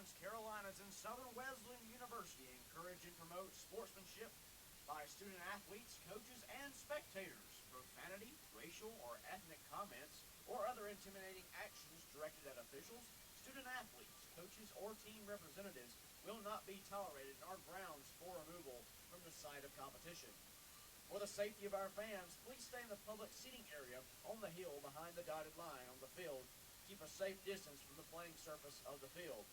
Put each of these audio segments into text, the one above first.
North Carolina's and Southern Wesleyan University encourage and promote sportsmanship by student athletes, coaches, and spectators. Profanity, racial or ethnic comments, or other intimidating actions directed at officials, student athletes, coaches, or team representatives will not be tolerated and are grounds for removal from the site of competition. For the safety of our fans, please stay in the public seating area on the hill behind the dotted line on the field. Keep a safe distance from the playing surface of the field.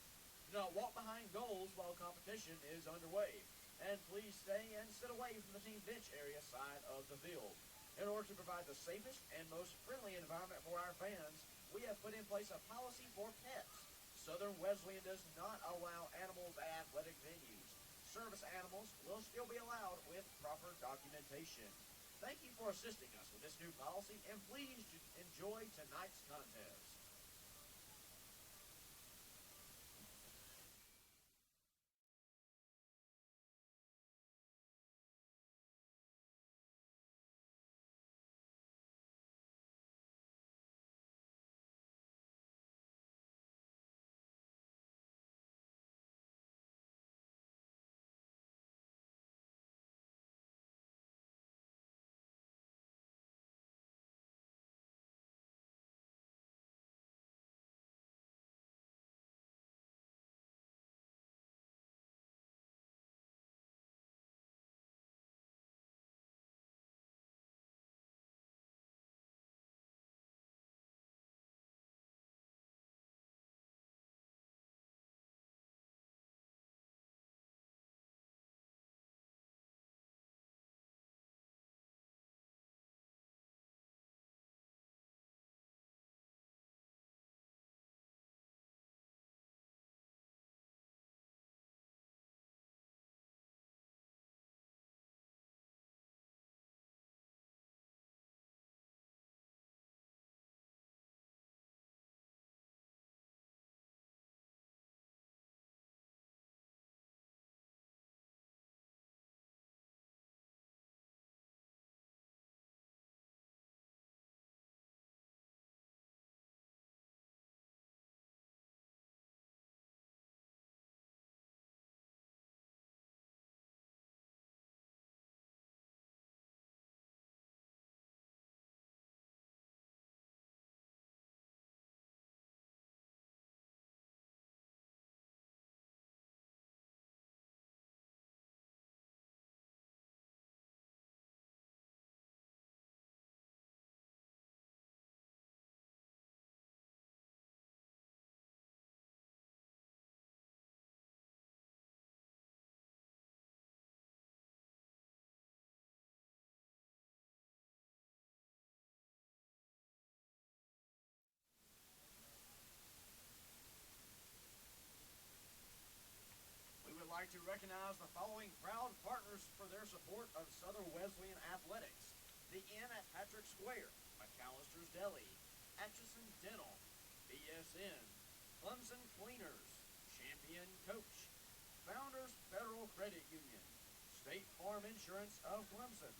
Do not walk behind goals while competition is underway. And please stay and sit away from the team bench area side of the field. In order to provide the safest and most friendly environment for our fans, we have put in place a policy for pets. Southern Wesleyan does not allow animals at athletic venues. Service animals will still be allowed with proper documentation. Thank you for assisting us with this new policy, and please enjoy tonight's contest. We would like to recognize the following proud partners for their support of Southern Wesleyan athletics: the Inn at Patrick Square, McAllister's Deli, Atchison Dental, BSN, Clemson Cleaners, Champion Coach, Founders Federal Credit Union, State Farm Insurance of Clemson,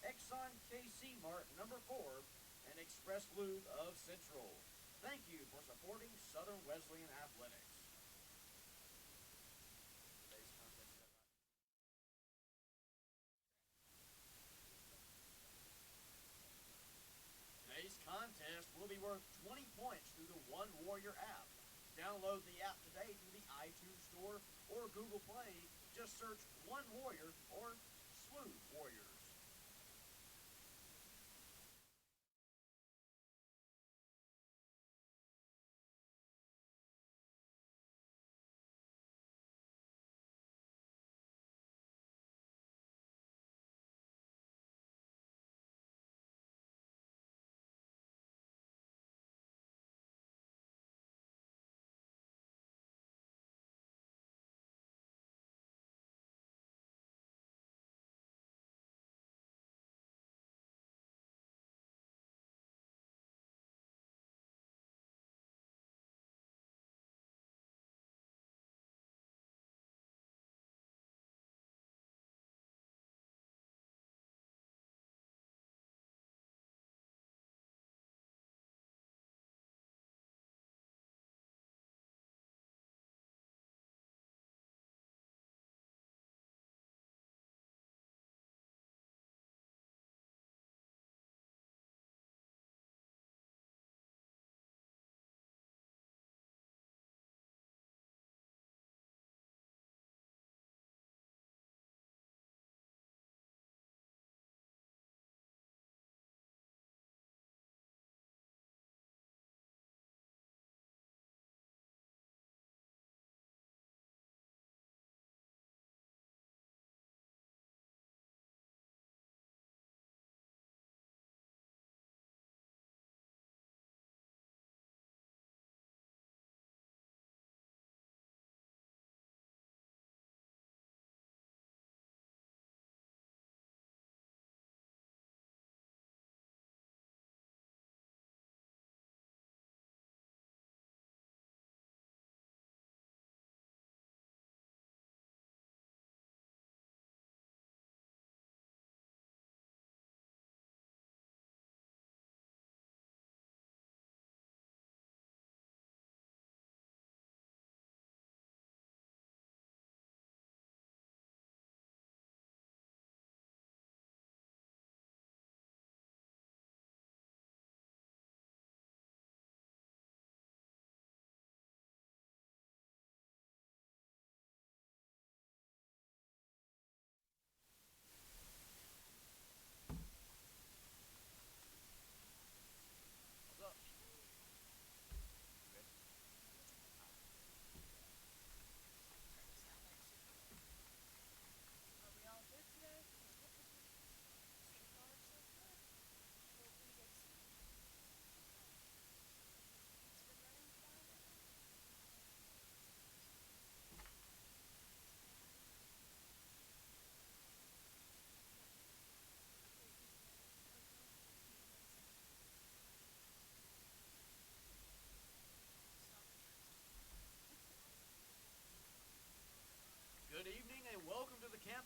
Exxon KC Mart Number 4, and Express Lube of Central. Thank you for supporting Southern Wesleyan athletics. Today's contest will be worth 20 points through the One Warrior app. Download the app today through the iTunes Store or Google Play. Just search One Warrior or SWU Warriors.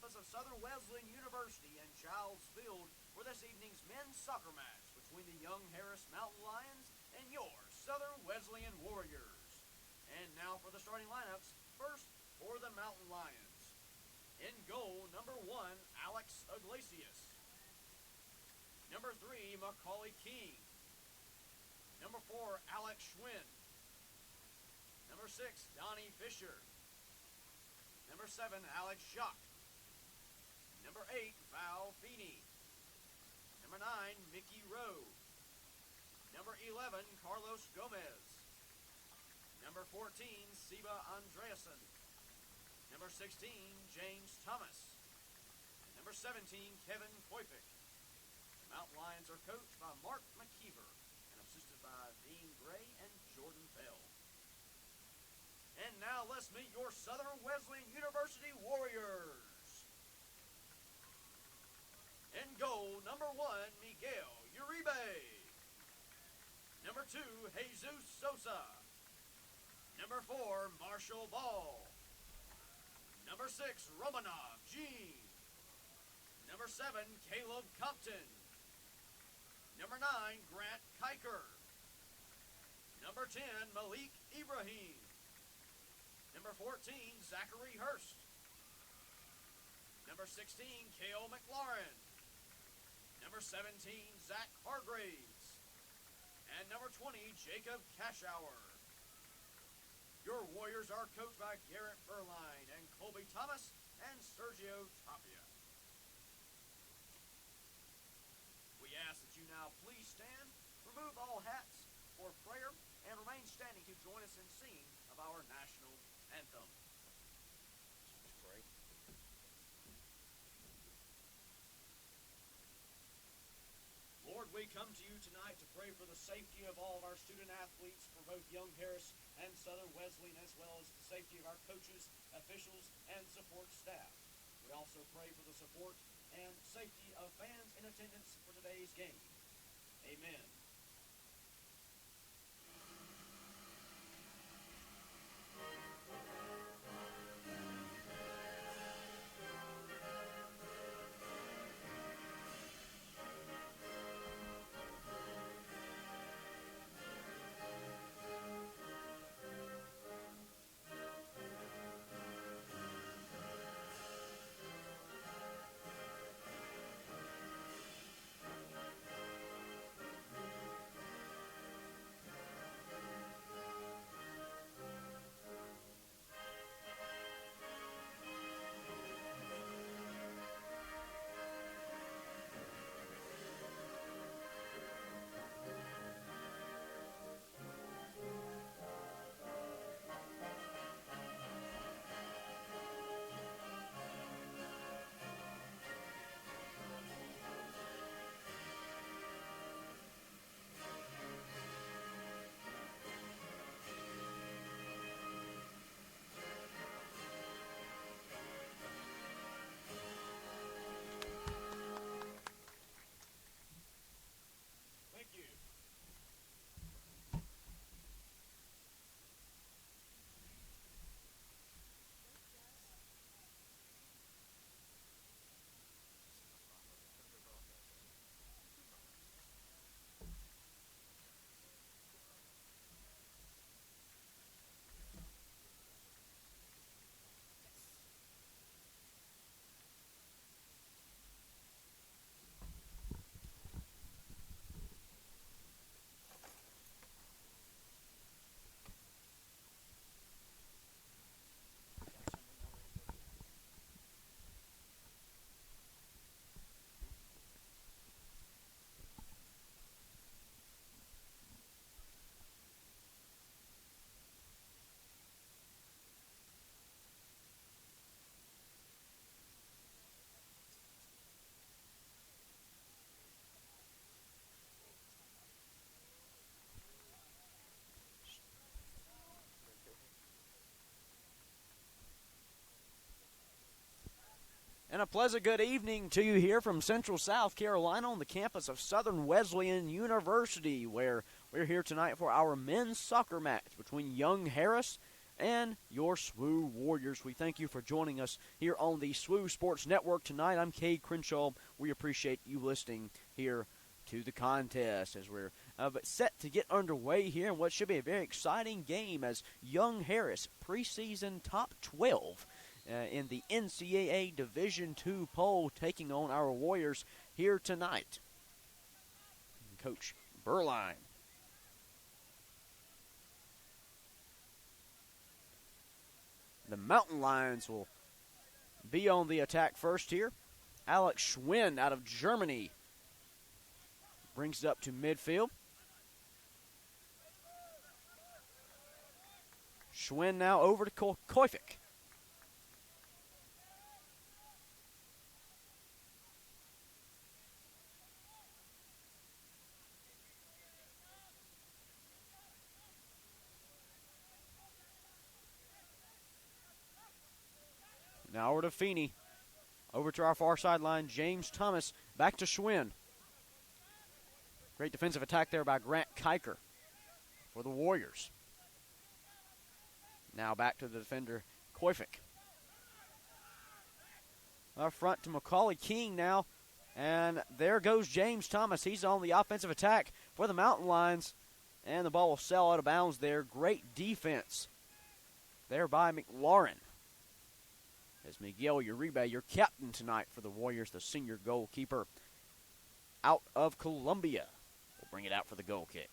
campus of Southern Wesleyan University in Childs Field for this evening's men's soccer match between the YoungHarris Mountain Lions and your Southern Wesleyan Warriors. And now for the starting lineups. First, for the Mountain Lions. In goal, number 1, Alex Iglesias. Number 3, Macaulay King. Number 4, Alex Schwinn. Number 6, Donnie Fisher. Number 7, Alex Schock. Number 8, Val Feeney. Number 9, Mickey Rowe. Number 11, Carlos Gomez. Number 14, Siba Andreasen. Number 16, James Thomas. And number 17, Kevin Koipik. The Mountain Lions are coached by Mark McKeever and assisted by Dean Gray and Jordan Bell. And now let's meet your Southern Wesleyan University Warriors. In goal, number 1, Miguel Uribe. Number 2, Jesus Sosa. Number 4, Marshall Ball. Number 6, Romanov Gene. Number 7, Caleb Compton. Number 9, Grant Kiker. Number 10, Malik Ibrahim. Number 14, Zachary Hurst. Number 16, Cale McLaurin. Number 17, Zach Hargraves. And number 20, Jacob Cashauer. Your Warriors are coached by Garrett Furline and Colby Thomas and Sergio Tapia. We ask that you now please stand, remove all hats for prayer, and remain standing to join us in singing of our national anthem. Let's pray. Lord, we come to you tonight to pray for the safety of all of our student athletes for both YoungHarris and Southern Wesleyan, as well as the safety of our coaches, officials, and support staff. We also pray for the support and safety of fans in attendance for today's game. Amen. And a pleasant good evening to you here from Central South Carolina on the campus of Southern Wesleyan University, where we're here tonight for our men's soccer match between YoungHarris and your SWU Warriors. We thank you for joining us here on the SWU Sports Network tonight. I'm Cade Crenshaw. We appreciate you listening here to the contest as we're set to get underway here in what should be a very exciting game as YoungHarris preseason top 12 in the NCAA Division II poll taking on our Warriors here tonight. Coach Berline. The Mountain Lions will be on the attack first here. Alex Schwinn out of Germany brings it up to midfield. Schwinn now over to Koifik. Now over to Feeney. Over to our far sideline, James Thomas. Back to Schwinn. Great defensive attack there by Grant Kiker for the Warriors. Now back to the defender, Koifik. Up front to Macaulay King now. And there goes James Thomas. He's on the offensive attack for the Mountain Lions. And the ball will sail out of bounds there. Great defense there by McLaurin. As Miguel Uribe, your captain tonight for the Warriors, the senior goalkeeper out of Columbia, will bring it out for the goal kick.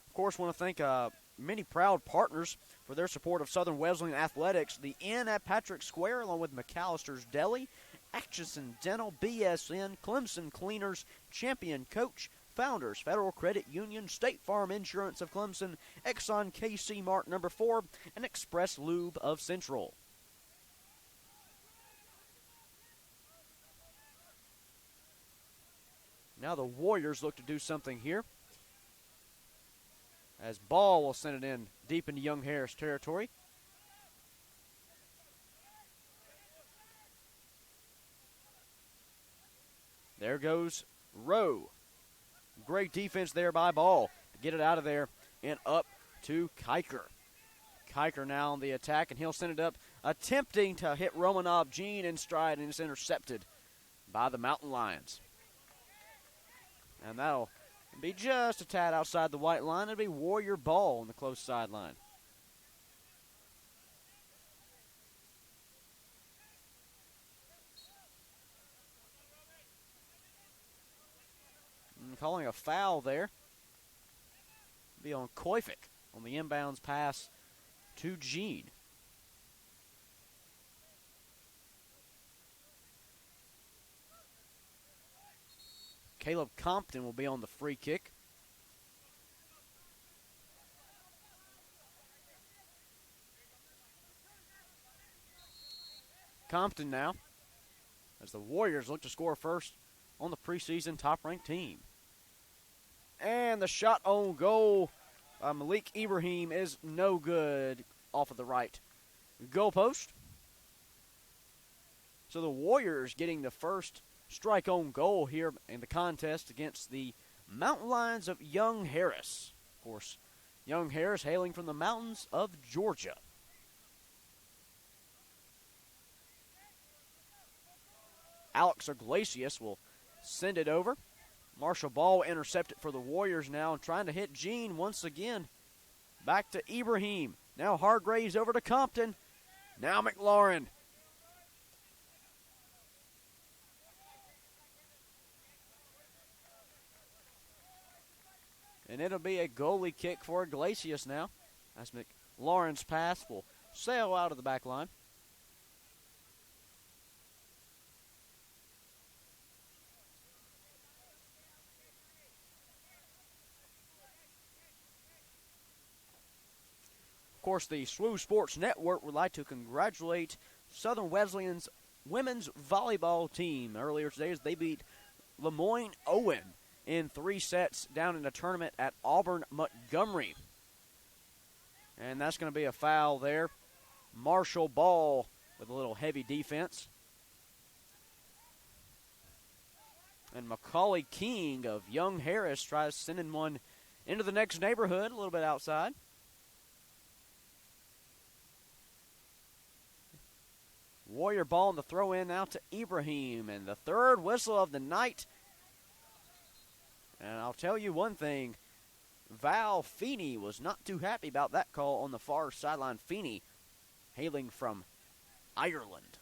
Of course, want to thank many proud partners for their support of Southern Wesleyan Athletics. The Inn at Patrick Square, along with McAllister's Deli, Atchison Dental, BSN, Clemson Cleaners, Champion Coach, Founders, Federal Credit Union, State Farm Insurance of Clemson, Exxon KC Mart No. 4, and Express Lube of Central. Now the Warriors look to do something here, as Ball will send it in deep into YoungHarris territory. There goes Rowe. Great defense there by Ball to get it out of there and up to Kiker. Kiker now on the attack, and he'll send it up, attempting to hit Romanov Jean in stride, and it's intercepted by the Mountain Lions. And that'll be just a tad outside the white line. It'll be Warrior ball on the close sideline. Calling a foul there. Be on Koifik on the inbounds pass to Jean. Caleb Compton will be on the free kick. Compton now, as the Warriors look to score first on the preseason top-ranked team. And the shot on goal, Malik Ibrahim, is no good off of the right goal post. So the Warriors getting the first strike on goal here in the contest against the Mountain Lions of YoungHarris. Of course, YoungHarris hailing from the mountains of Georgia. Alex Iglesias will send it over. Marshall Ball intercepted for the Warriors now, trying to hit Jean once again. Back to Ibrahim. Now Hargraves over to Compton. Now McLaurin. And it'll be a goalie kick for Iglesias now, as McLaurin's pass will sail out of the back line. Of course, the SWU Sports Network would like to congratulate Southern Wesleyan's women's volleyball team earlier today as they beat Lemoyne Owen in 3 sets down in a tournament at Auburn Montgomery. And that's going to be a foul there. Marshall Ball with a little heavy defense. And Macaulay King of YoungHarris tries sending one into the next neighborhood, a little bit outside. Warrior ball in the throw-in out to Ibrahim. And the third whistle of the night. And I'll tell you one thing. Val Feeney was not too happy about that call on the far sideline. Feeney, hailing from Ireland.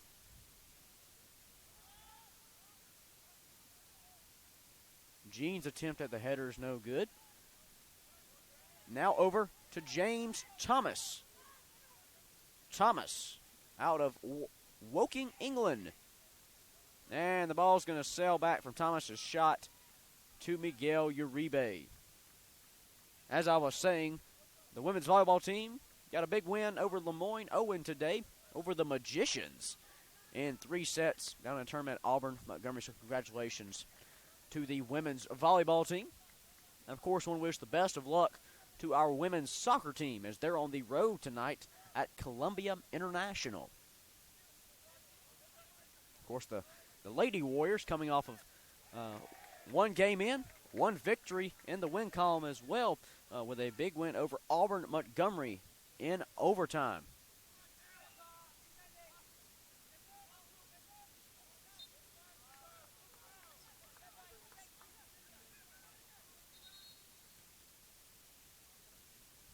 Jean's attempt at the header is no good. Now over to James Thomas. Thomas out of Woking, England. And the ball's going to sail back from Thomas's shot to Miguel Uribe. As I was saying, the women's volleyball team got a big win over Lemoyne Owen today, over the Magicians, in 3 sets down in a tournament at Auburn, Montgomery. So congratulations to the women's volleyball team. And, of course, I want to wish the best of luck to our women's soccer team as they're on the road tonight at Columbia International. Of course, the Lady Warriors coming off of one game in, one victory in the win column as well, with a big win over Auburn Montgomery in overtime.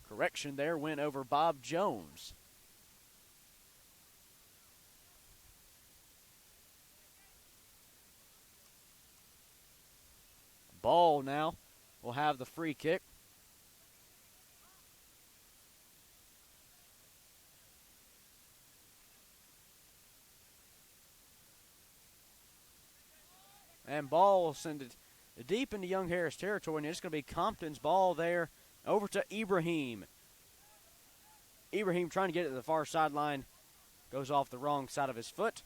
Correction there, win over Bob Jones. Ball now will have the free kick. And ball will send it deep into YoungHarris territory, and it's going to be Compton's ball there over to Ibrahim. Ibrahim trying to get it to the far sideline. Goes off the wrong side of his foot.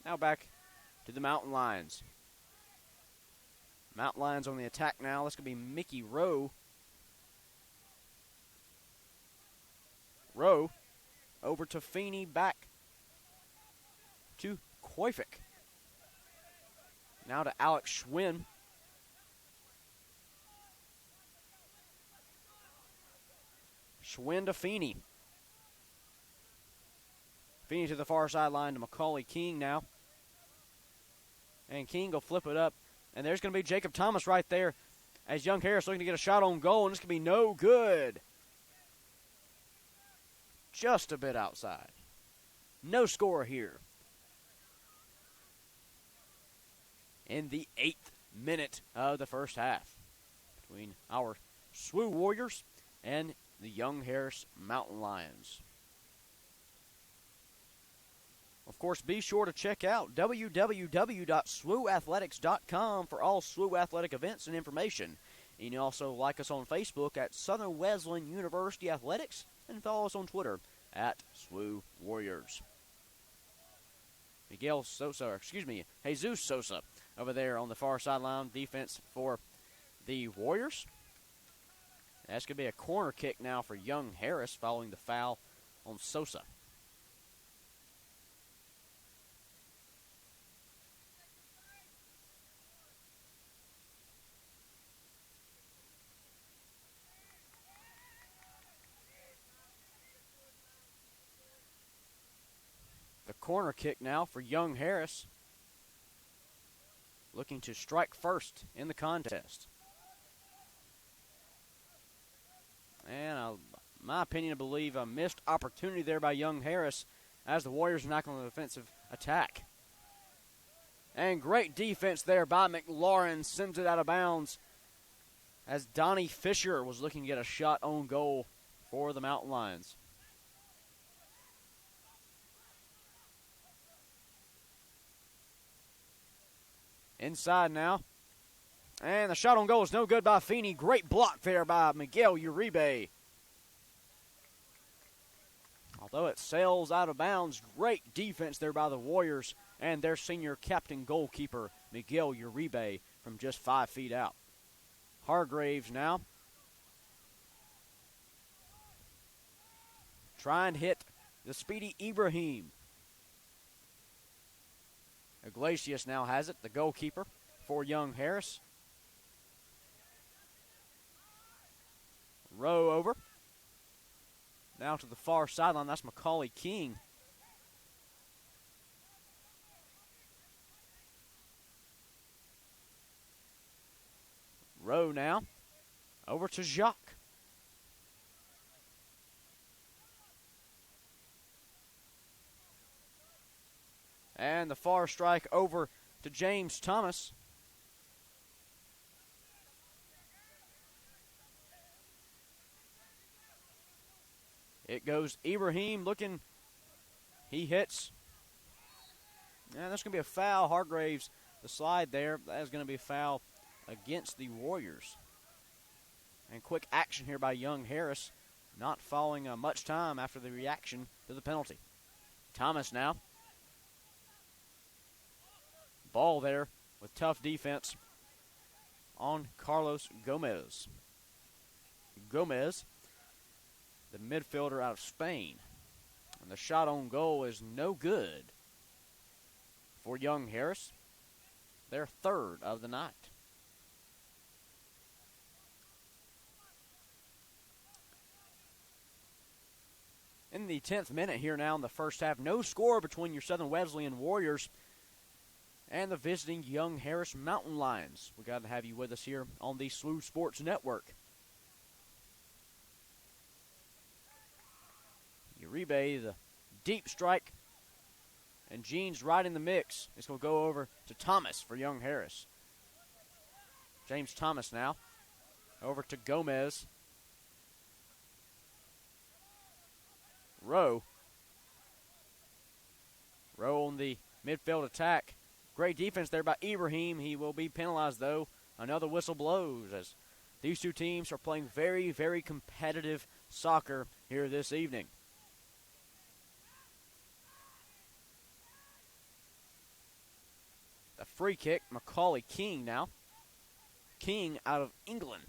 Now back to the Mountain Lions. Mountain Lions on the attack now. This could be Mickey Rowe. Rowe over to Feeney, back to Koifik. Now to Alex Schwinn. Schwinn to Feeney. Feeney to the far sideline to Macaulay King now. And King will flip it up. And there's going to be Jacob Thomas right there as YoungHarris looking to get a shot on goal, and this could be no good. Just a bit outside. No score here. In the 8th minute of the first half between our SWU Warriors and the YoungHarris Mountain Lions. Of course, be sure to check out www.swuathletics.com for all SWU athletic events and information. And you can also like us on Facebook at Southern Wesleyan University Athletics and follow us on Twitter at SWU Warriors. Jesus Sosa over there on the far sideline, defense for the Warriors. That's going to be a corner kick now for YoungHarris following the foul on Sosa. The corner kick now for YoungHarris, looking to strike first in the contest. And my opinion, I believe a missed opportunity there by YoungHarris as the Warriors are knocking on the defensive attack. And great defense there by McLaurin, sends it out of bounds as Donnie Fisher was looking to get a shot on goal for the Mountain Lions. Inside now. And the shot on goal is no good by Feeney. Great block there by Miguel Uribe. Although it sails out of bounds, great defense there by the Warriors and their senior captain goalkeeper, Miguel Uribe, from just 5 feet out. Hargraves now. Trying to hit the speedy Ibrahim. Iglesias now has it, the goalkeeper for YoungHarris. Rowe over. Now to the far sideline. That's Macaulay King. Rowe now. Over to Jacques. And the far strike over to James Thomas. It goes Ibrahim looking. He hits. And that's going to be a foul. Hargraves, the slide there. That is going to be a foul against the Warriors. And quick action here by YoungHarris, not following much time after the reaction to the penalty. Thomas now. Ball there with tough defense on Carlos Gomez. Gomez, the midfielder out of Spain. And the shot on goal is no good for YoungHarris. Their third of the night. In the 10th minute here now in the first half, no score between your Southern Wesleyan Warriors and the visiting YoungHarris Mountain Lions. We're glad to have you with us here on the SWU Sports Network. Uribe, the deep strike, and Jean's right in the mix. It's going to go over to Thomas for YoungHarris. James Thomas now, over to Gomez. Rowe on the midfield attack. Great defense there by Ibrahim. He will be penalized, though. Another whistle blows as these two teams are playing very, very competitive soccer here this evening. The free kick, Macaulay King now. King out of England.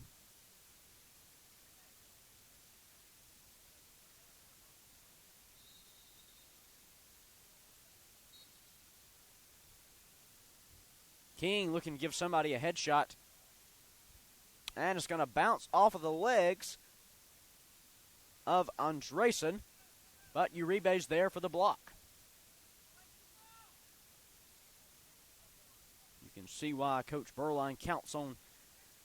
King looking to give somebody a headshot. And it's going to bounce off of the legs of Andresen. But Uribe's there for the block. You can see why Coach Berline counts on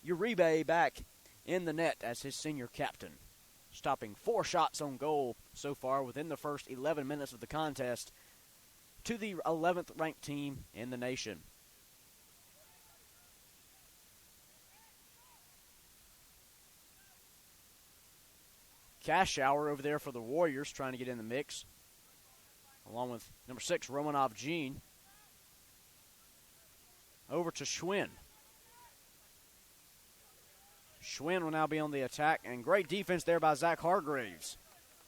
Uribe back in the net as his senior captain. Stopping 4 shots on goal so far within the first 11 minutes of the contest to the 11th ranked team in the nation. Cash hour over there for the Warriors trying to get in the mix, along with number 6, Romanov Jean. Over to Schwinn. Schwinn will now be on the attack, and great defense there by Zach Hargraves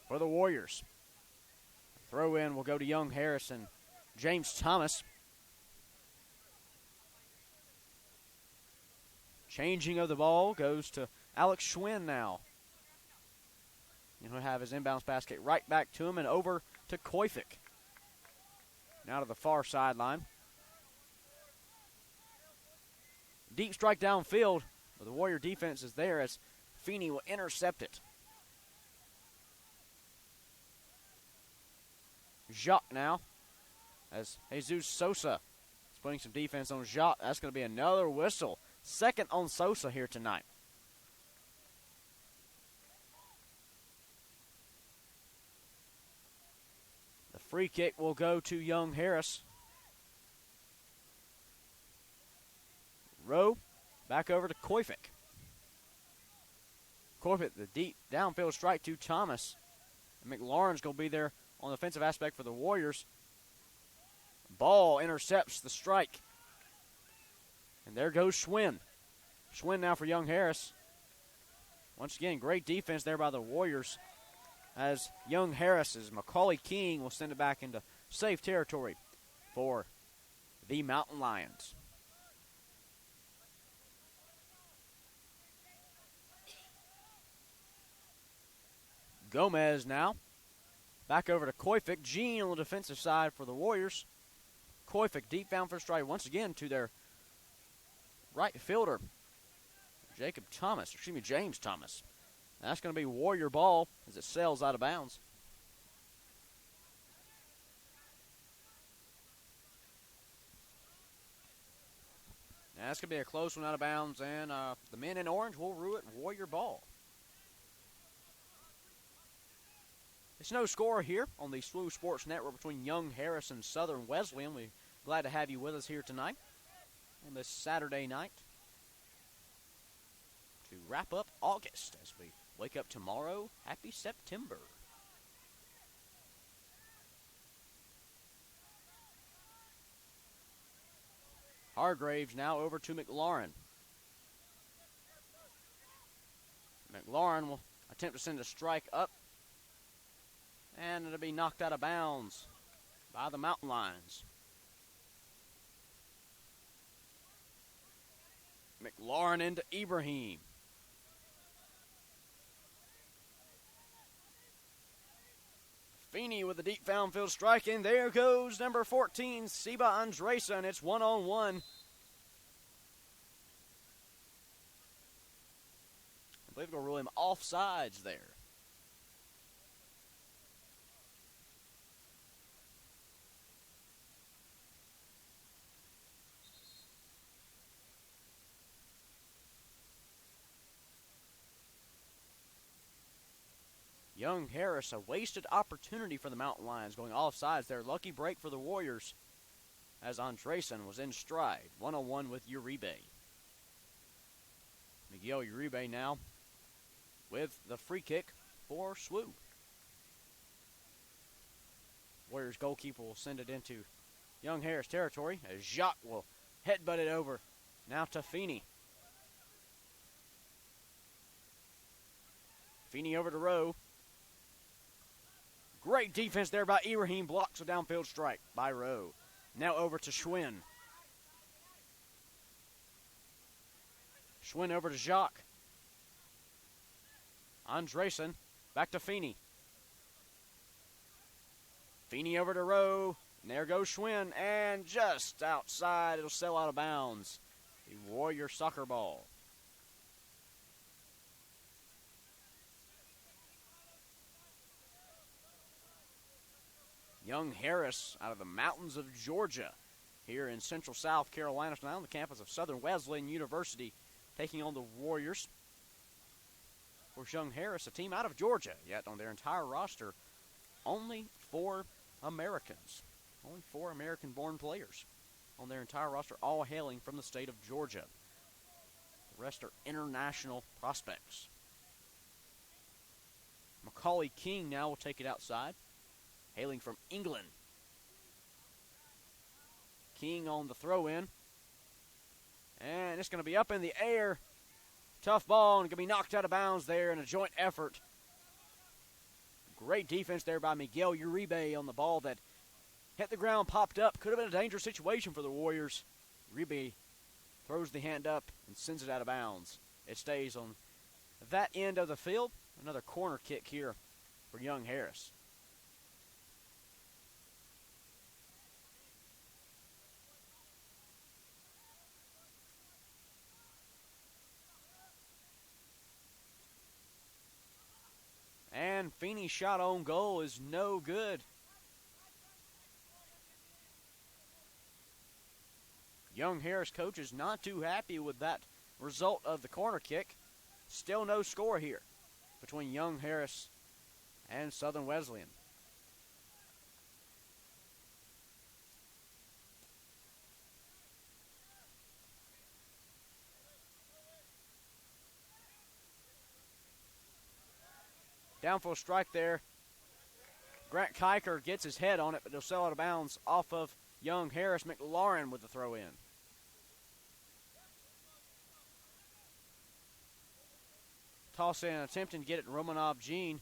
for the Warriors. Throw in will go to YoungHarris and James Thomas. Changing of the ball goes to Alex Schwinn now. And he'll have his inbounds basket right back to him and over to Koifik. Now to the far sideline. Deep strike downfield, but the Warrior defense is there as Feeney will intercept it. Jacques now, as Jesus Sosa is putting some defense on Jacques. That's going to be another whistle. Second on Sosa here tonight. The free kick will go to YoungHarris. Rowe back over to Koifik. Koifik, the deep downfield strike to Thomas. And McLaurin's going to be there on the offensive aspect for the Warriors. Ball intercepts the strike. And there goes Schwinn. Schwinn now for YoungHarris. Once again, great defense there by the Warriors. As YoungHarris' Macaulay King will send it back into safe territory for the Mountain Lions. Gomez now. Back over to Koifik. Jean on the defensive side for the Warriors. Koifik deep down for strike once again to their right fielder, James Thomas. That's going to be Warrior ball as it sails out of bounds. Now, that's going to be a close one out of bounds, and the men in orange will rue it, Warrior ball. It's no score here on the SWU Sports Network between YoungHarris and Southern Wesleyan. We're glad to have you with us here tonight on this Saturday night to wrap up August as we wake up tomorrow. Happy September. Hargraves now over to McLaurin. McLaurin will attempt to send a strike up, and it'll be knocked out of bounds by the Mountain Lions. McLaurin into Ibrahim. Feeney with a deep foul field strike, and there goes number 14, Seba Andresen. It's 1-on-1. I believe they'll rule him offsides there. YoungHarris, a wasted opportunity for the Mountain Lions, going offsides there. Lucky break for the Warriors as Andresen was in stride. 1-on-1 with Uribe. Miguel Uribe now with the free kick for SWU. Warriors goalkeeper will send it into YoungHarris territory as Jacques will headbutt it over. Now to Feeney. Feeney over to Rowe. Great defense there by Ibrahim. Blocks a downfield strike by Rowe. Now over to Schwinn. Schwinn over to Jacques. Andresen back to Feeney. Feeney over to Rowe. And there goes Schwinn. And just outside, it'll sail out of bounds. The Warrior soccer ball. YoungHarris out of the mountains of Georgia here in central South Carolina, now on the campus of Southern Wesleyan University, taking on the Warriors. Of course, YoungHarris, a team out of Georgia, yet on their entire roster, only 4 Americans. Only 4 American-born players on their entire roster, all hailing from the state of Georgia. The rest are international prospects. Macaulay King now will take it outside, hailing from England. King on the throw-in. And it's going to be up in the air. Tough ball, and going to be knocked out of bounds there in a joint effort. Great defense there by Miguel Uribe on the ball that hit the ground, popped up. Could have been a dangerous situation for the Warriors. Uribe throws the hand up and sends it out of bounds. It stays on that end of the field. Another corner kick here for YoungHarris. And Feeney's shot on goal is no good. YoungHarris coach is not too happy with that result of the corner kick. Still no score here between YoungHarris and Southern Wesleyan. Downfield strike there. Grant Kiker gets his head on it, but he'll sail out of bounds off of YoungHarris. McLaurin with the throw in. Toss in, attempting to get it, Romanov Jean.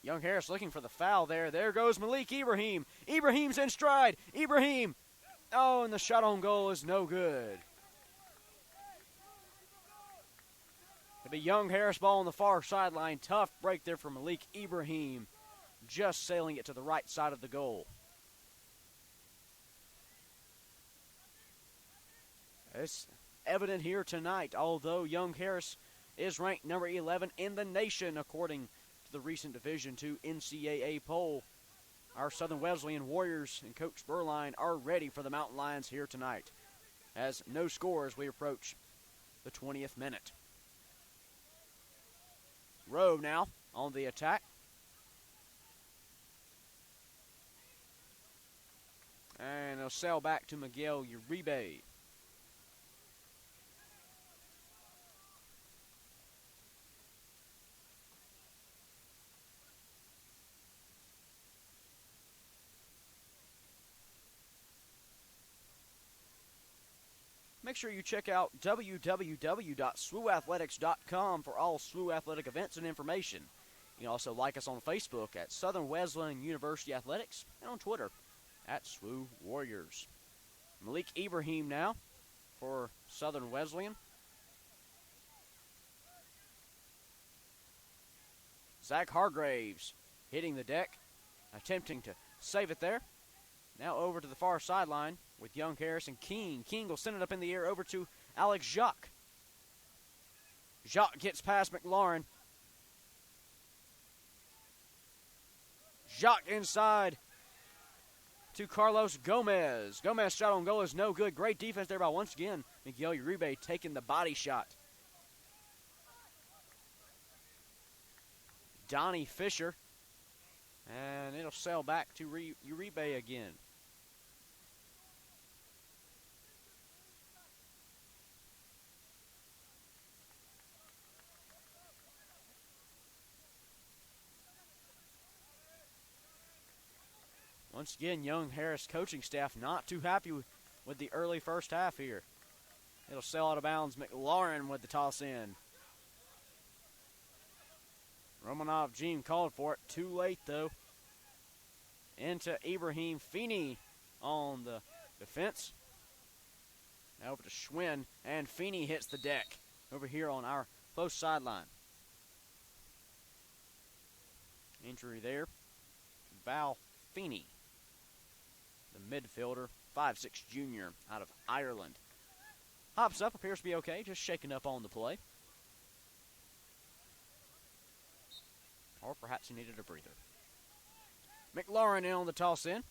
YoungHarris looking for the foul there. There goes Malik Ibrahim. Ibrahim's in stride. Ibrahim. Oh, and the shot on goal is no good. It'll be YoungHarris ball on the far sideline. Tough break there for Malik Ibrahim. Just sailing it to the right side of the goal. It's evident here tonight, although YoungHarris is ranked number 11 in the nation according to the recent Division II NCAA poll. Our Southern Wesleyan Warriors and Coach Burline are ready for the Mountain Lions here tonight, as no score as we approach the 20th minute. Rowe now on the attack. And it'll sail back to Miguel Uribe. Make sure you check out www.SWUathletics.com for all SWU athletic events and information. You can also like us on Facebook at Southern Wesleyan University Athletics and on Twitter at SWU Warriors. Malik Ibrahim now for Southern Wesleyan. Zach Hargraves hitting the deck, attempting to save it there. Now over to the far sideline with YoungHarris and King. King will send it up in the air over to Alex Jacques. Jacques gets past McLaurin. Jacques inside to Carlos Gomez. Gomez shot on goal is no good. Great defense there by, once again, Miguel Uribe taking the body shot. Donnie Fisher. And it'll sail back to Uribe again. Once again, YoungHarris coaching staff not too happy with the early first half here. It'll sail out of bounds. McLaurin with the toss in. Romanov Jean called for it. Too late, though. Into Ibrahim Feeney on the defense. Now over to Schwinn, and Feeney hits the deck over here on our close sideline. Injury there. Val Feeney, the midfielder, 5'6" junior out of Ireland. Hops up, appears to be okay, just shaking up on the play. Or perhaps he needed a breather. McLaurin in on the toss in.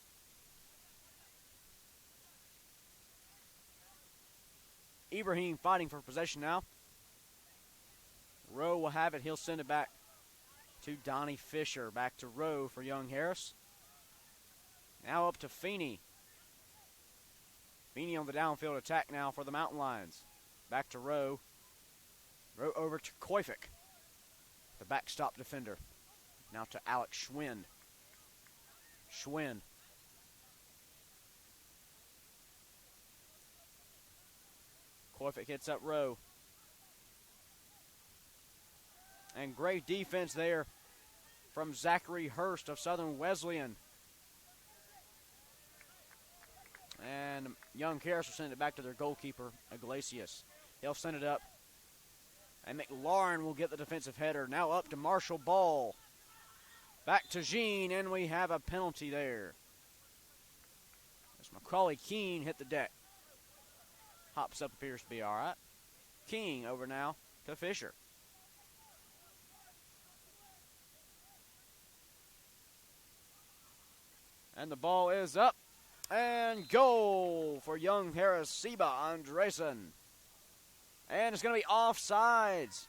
Ibrahim fighting for possession now. Rowe will have it. He'll send it back to Donnie Fisher. Back to Rowe for YoungHarris. Now up to Feeney. Feeney on the downfield attack now for the Mountain Lions. Back to Rowe. Rowe over to Koifik, the backstop defender. Now to Alex Schwinn. Schwinn. Koifik hits up Rowe. And great defense there from Zachary Hurst of Southern Wesleyan. And YoungHarris will send it back to their goalkeeper, Iglesias. He'll send it up. And McLaurin will get the defensive header. Now up to Marshall Ball. Back to Jean, and we have a penalty there. As Macaulay Keene hit the deck. Hops up, appears to be all right. King over now to Fisher. And the ball is up. And goal for YoungHarris, Seba Andresen. And it's going to be offsides.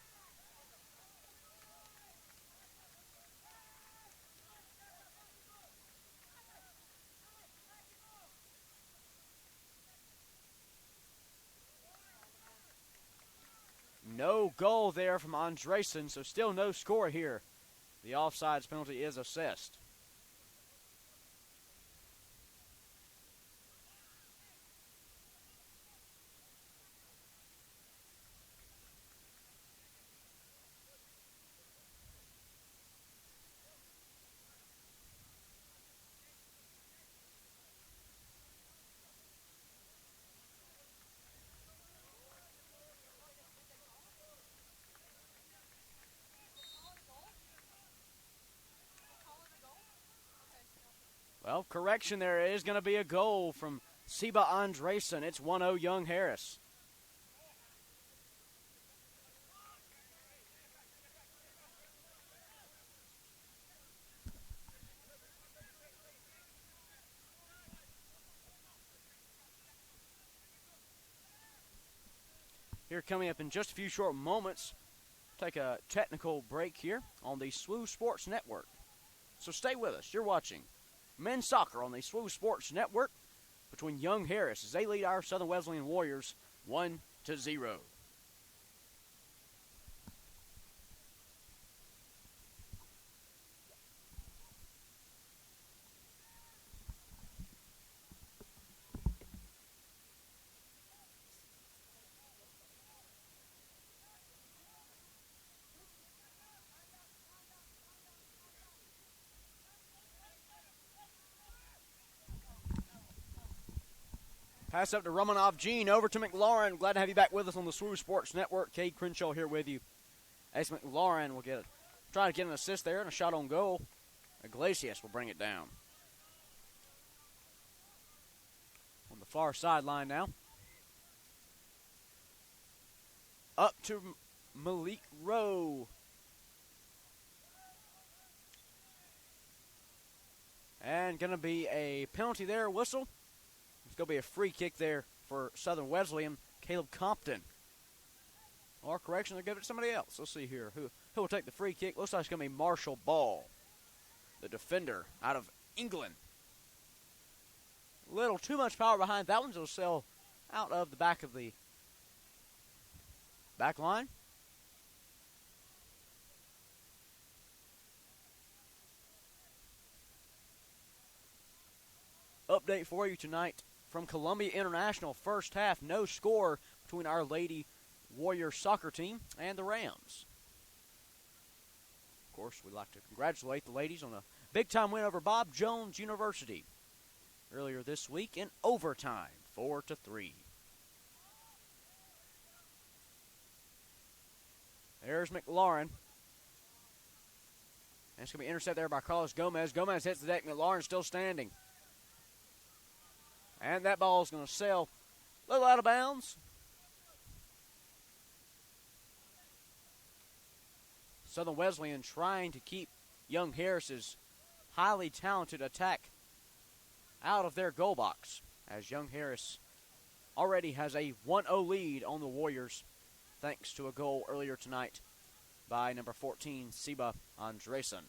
No goal there from Andresen, so still no score here. The offsides penalty is assessed. Well, correction, there is going to be a goal from Seba Andresen. It's 1-0 YoungHarris. here coming up in just a few short moments. Take a technical break here on the SWU Sports Network. So stay with us. You're watching men's soccer on the SWU Sports Network between YoungHarris as they lead our Southern Wesleyan Warriors 1-0. Pass up to Romanov Gene, over to McLaurin. Glad to have you back with us on the SWU Sports Network. Cade Crenshaw here with you. Ace McLaurin will try to get an assist there and a shot on goal. Iglesias will bring it down. On the far sideline now. Up to Malik Rowe. And going to be a penalty there, whistle. It's going to be a free kick there for Southern Wesleyan, Caleb Compton. Or correction, they'll give it to somebody else. Let's see here. Who will take the free kick? Looks like it's going to be Marshall Ball, the defender out of England. A little too much power behind that one. It'll sail out of the back of the back line. Update for you tonight from Columbia International. First half, no score between our Lady Warrior soccer team and the Rams. Of course, we'd like to congratulate the ladies on a big-time win over Bob Jones University earlier this week in overtime, 4-3. There's McLaurin. And it's going to be intercepted there by Carlos Gomez. Gomez hits the deck. McLaurin still standing. And that ball is going to sail a little out of bounds. Southern Wesleyan trying to keep YoungHarris's highly talented attack out of their goal box, as YoungHarris already has a 1-0 lead on the Warriors thanks to a goal earlier tonight by number 14, Seba Andresen.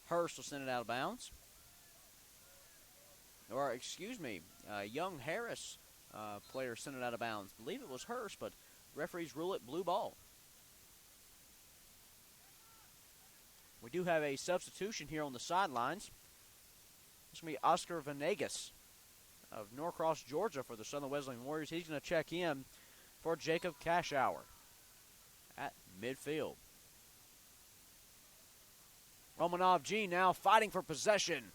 Hurst will send it out of bounds. Or, excuse me, YoungHarris player sent it out of bounds. I believe it was Hurst, but referees rule it blue ball. We do have a substitution here on the sidelines. It's going to be Oscar Venegas of Norcross, Georgia for the Southern Wesleyan Warriors. He's going to check in for Jacob Cashauer at midfield. Romanov G now fighting for possession.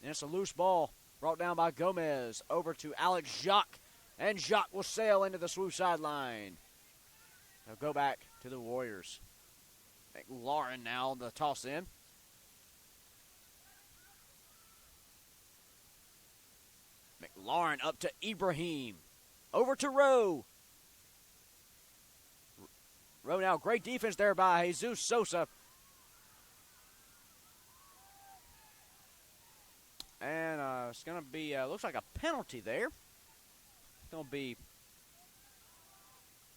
And it's a loose ball brought down by Gomez over to Alex Jacques. And Jacques will sail into the SWU sideline. They'll go back to the Warriors. McLaurin now the toss in. McLaurin up to Ibrahim. Over to Rowe. Rowe now, great defense there by Jesus Sosa. And it's going to be, looks like a penalty there. It's going to be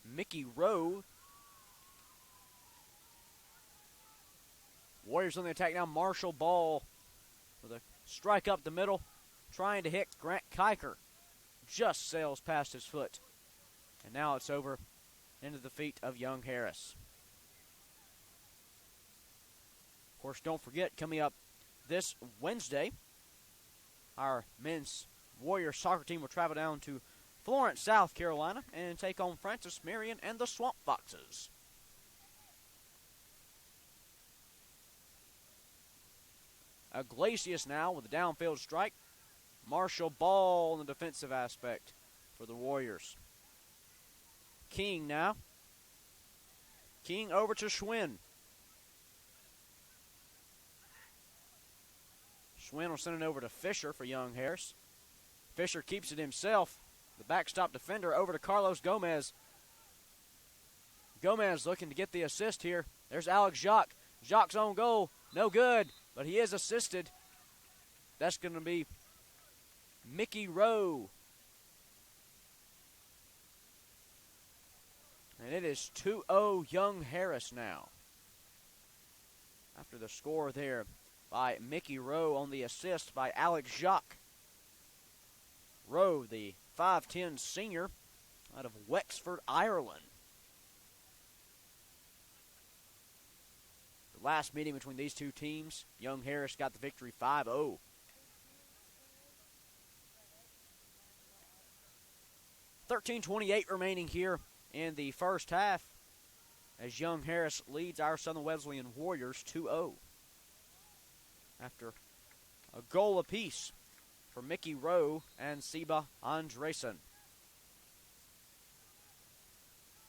Mickey Rowe. Warriors on the attack now. Marshall Ball with a strike up the middle. Trying to hit Grant Kiker. Just sails past his foot. And now it's over into the feet of YoungHarris. Of course, don't forget, coming up this Wednesday, our men's Warrior soccer team will travel down to Florence, South Carolina, and take on Francis Marion and the Swamp Foxes. Iglesias now with a downfield strike. Marshall Ball in the defensive aspect for the Warriors. King now. King over to Schwinn. Schwinn will send it over to Fisher for YoungHarris. Fisher keeps it himself. The backstop defender over to Carlos Gomez. Gomez looking to get the assist here. There's Alex Jacques. Jacques' own goal. No good, but he is assisted. That's going to be Mickey Rowe. And it is 2-0 YoungHarris now. After the score there by Mickey Rowe on the assist by Alex Jacques. Rowe, the 5'10 senior out of Wexford, Ireland. The last meeting between these two teams, YoungHarris got the victory 5-0. .13:28 remaining here in the first half as YoungHarris leads our Southern Wesleyan Warriors 2-0. After a goal apiece for Mickey Rowe and Seba Andresen.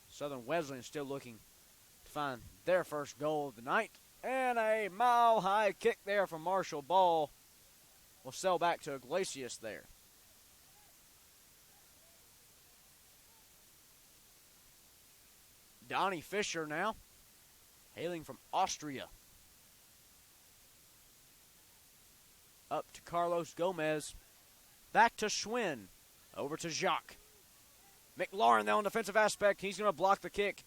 Southern Wesleyan still looking to find their first goal of the night. And a mile-high kick there from Marshall Ball will sell back to Iglesias there. Donnie Fisher now, hailing from Austria. Up to Carlos Gomez. Back to Schwinn. Over to Jacques. McLaurin now on defensive aspect. He's going to block the kick.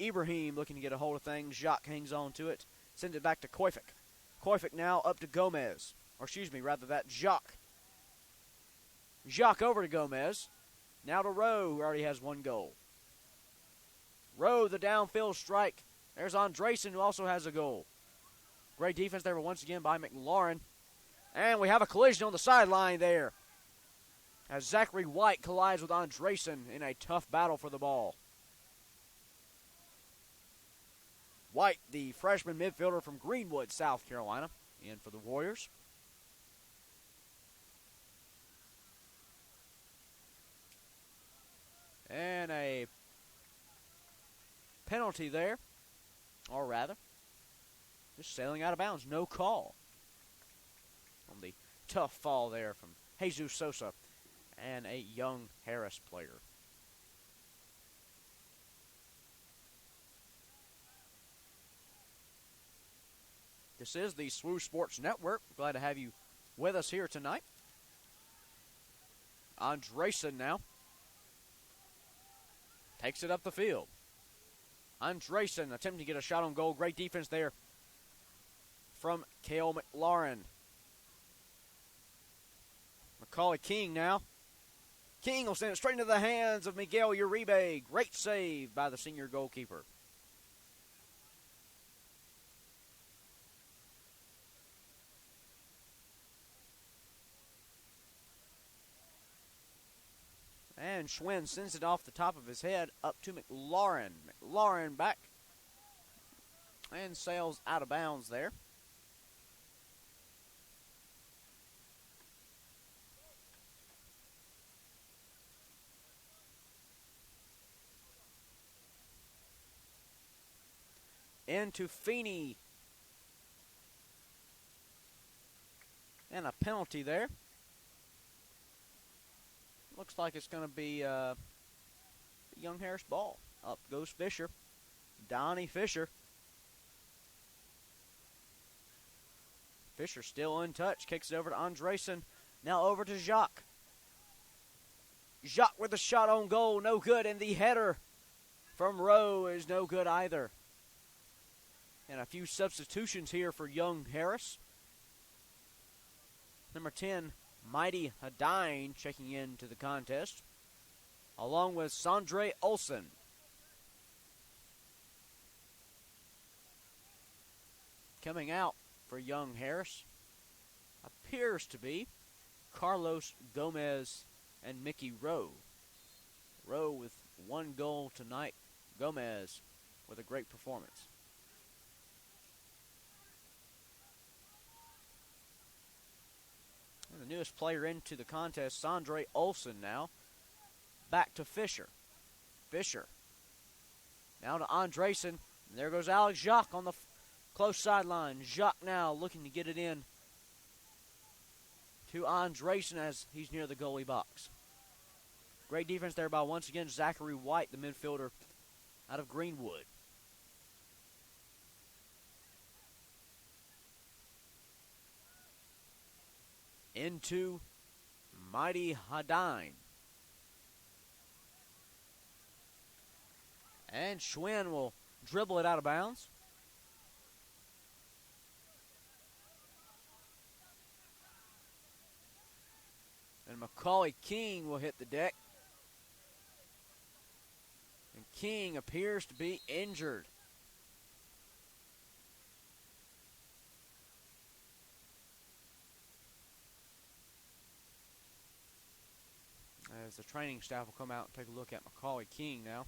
Ibrahim looking to get a hold of things. Jacques hangs on to it. Sends it back to Koifik. Koifik now up to Gomez. Or excuse me, rather that Jacques. Jacques over to Gomez. Now to Rowe, who already has one goal. Rowe, the downfield strike. There's Andresen, who also has a goal. Great defense there once again by McLaurin. And we have a collision on the sideline there as Zachary White collides with Andresen in a tough battle for the ball. White, the freshman midfielder from Greenwood, South Carolina, in for the Warriors. And a penalty there, or rather, just sailing out of bounds, no call. On the tough fall there from Jesus Sosa and a YoungHarris player. This is the SWU Sports Network. Glad to have you with us here tonight. Andresen now takes it up the field. Andresen attempting to get a shot on goal. Great defense there from Cale McLaurin. Macaulay King now. King will send it straight into the hands of Miguel Uribe. Great save by the senior goalkeeper. And Schwinn sends it off the top of his head up to McLaurin. McLaurin back and sails out of bounds there. Into Feeney. And a penalty there. Looks like it's going to be a YoungHarris ball. Up goes Fisher. Donnie Fisher. Fisher still untouched. Kicks it over to Andresen. Now over to Jacques. Jacques with a shot on goal. No good. And the header from Rowe is no good either. And a few substitutions here for YoungHarris. Number 10, Mighty Hadine checking into the contest, along with Sondre Olsen. Coming out for YoungHarris appears to be Carlos Gomez and Mickey Rowe. Rowe with one goal tonight. Gomez with a great performance. And the newest player into the contest, Sondre Olsen now. Back to Fisher. Fisher. Now to Andresen. And there goes Alex Jacques on the close sideline. Jacques now looking to get it in to Andresen as he's near the goalie box. Great defense there by, once again, Zachary White, the midfielder out of Greenwood. Into Mighty Hadine. And Schwinn will dribble it out of bounds. And Macaulay King will hit the deck. And King appears to be injured. As the training staff will come out and take a look at Macaulay King now.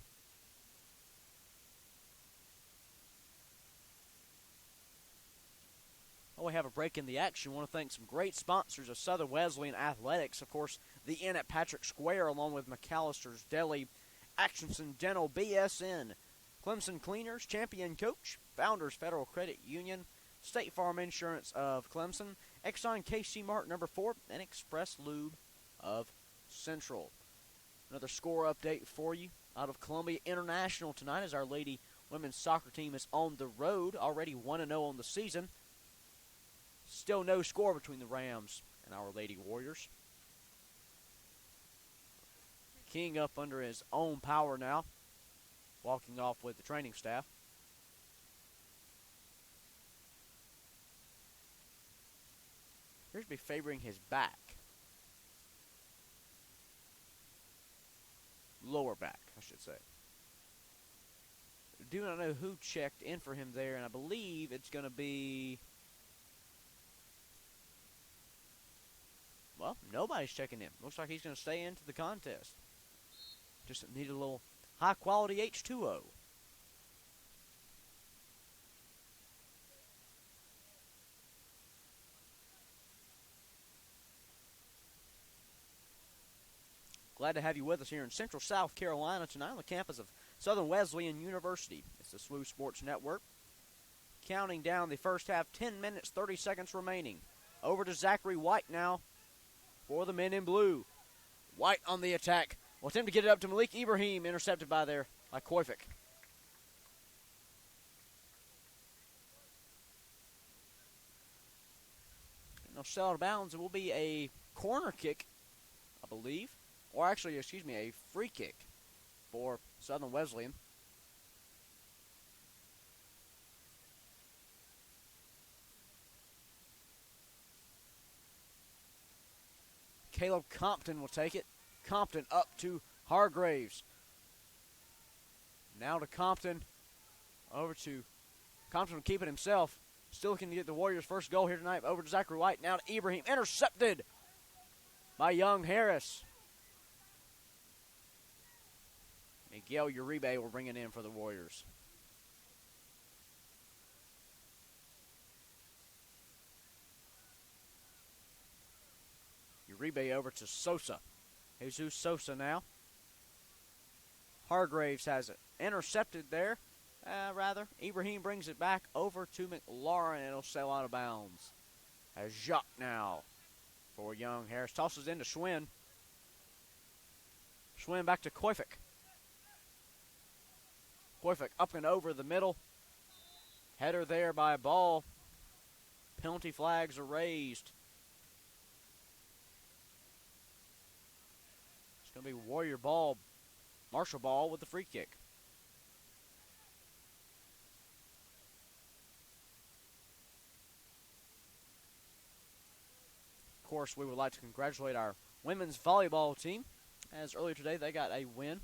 Well, we have a break in the action. I want to thank some great sponsors of Southern Wesleyan Athletics. Of course, the Inn at Patrick Square, along with McAllister's Deli, Atchison Dental, BSN, Clemson Cleaners, Champion Coach, Founders Federal Credit Union, State Farm Insurance of Clemson, Exxon KC Mart number 4, and Express Lube of Central. Another score update for you out of Columbia International tonight as our Lady Women's Soccer team is on the road, already 1-0 on the season. Still no score between the Rams and our Lady Warriors. King up under his own power now, walking off with the training staff. Appears to be favoring his back. Lower back, I should say. Do not know who checked in for him there, and I believe it's going to be... Well, nobody's checking in. Looks like he's going to stay into the contest. Just need a little high-quality H2O. Glad to have you with us here in Central South Carolina tonight on the campus of Southern Wesleyan University. It's the SWU Sports Network. Counting down the first half, 10 minutes, 30 seconds remaining. Over to Zachary White now for the men in blue. White on the attack. Will attempt to get it up to Malik Ibrahim, intercepted by Koifik. They'll sell out of bounds. It will be a corner kick, I believe. Or actually, a free kick for Southern Wesleyan. Caleb Compton will take it. Compton up to Hargraves. Now to Compton. Over to Compton will keep it himself. Still looking to get the Warriors' first goal here tonight. Over to Zachary White. Now to Ibrahim. Intercepted by YoungHarris. Miguel Uribe will bring it in for the Warriors. Uribe over to Sosa. Jesus Sosa now. Hargraves has it intercepted there. Ibrahim brings it back over to McLaurin, and it'll sail out of bounds. As Jacques now for YoungHarris. Tosses into Schwinn. Schwinn back to Koifik. Koifik up and over the middle. Header there by Ball. Penalty flags are raised. It's going to be Warrior Ball. Marshall Ball with the free kick. Of course, we would like to congratulate our women's volleyball team, as earlier today they got a win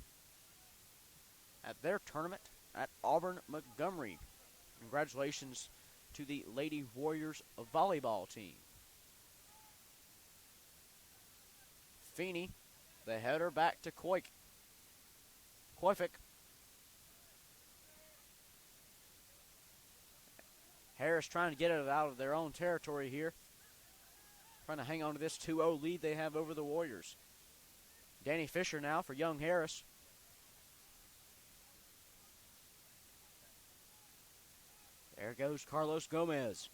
at their tournament at Auburn Montgomery. Congratulations to the Lady Warriors volleyball team. Feeney, the header back to Koifik. Harris trying to get it out of their own territory here. Trying to hang on to this 2-0 lead they have over the Warriors. Danny Fisher now for YoungHarris. There goes Carlos Gomez.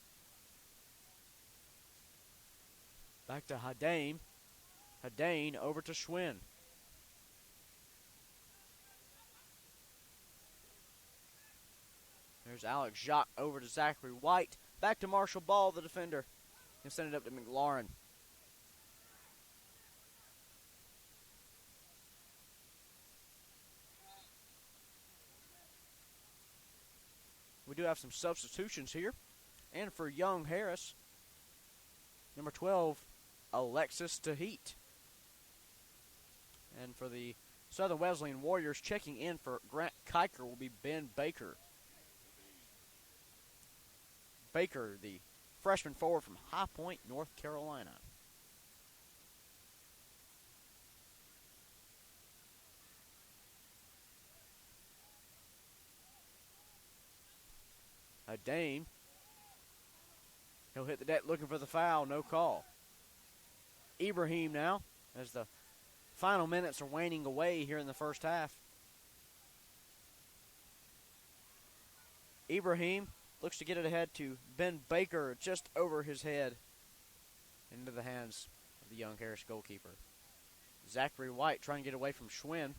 Back to Hadain. Hadain over to Schwinn. There's Alex Jacques over to Zachary White. Back to Marshall Ball, the defender. And send it up to McLaurin. we do have some substitutions here. And for YoungHarris, number 12, Alexis Tahit. And for the Southern Wesleyan Warriors, checking in for Grant Kiker will be Ben Baker. Baker, the freshman forward from High Point, North Carolina. Dane. He'll hit the deck looking for the foul. No call. Ibrahim now, as the final minutes are waning away here in the first half. Ibrahim looks to get it ahead to Ben Baker, just over his head, into the hands of the YoungHarris goalkeeper. Zachary White trying to get away from Schwinn.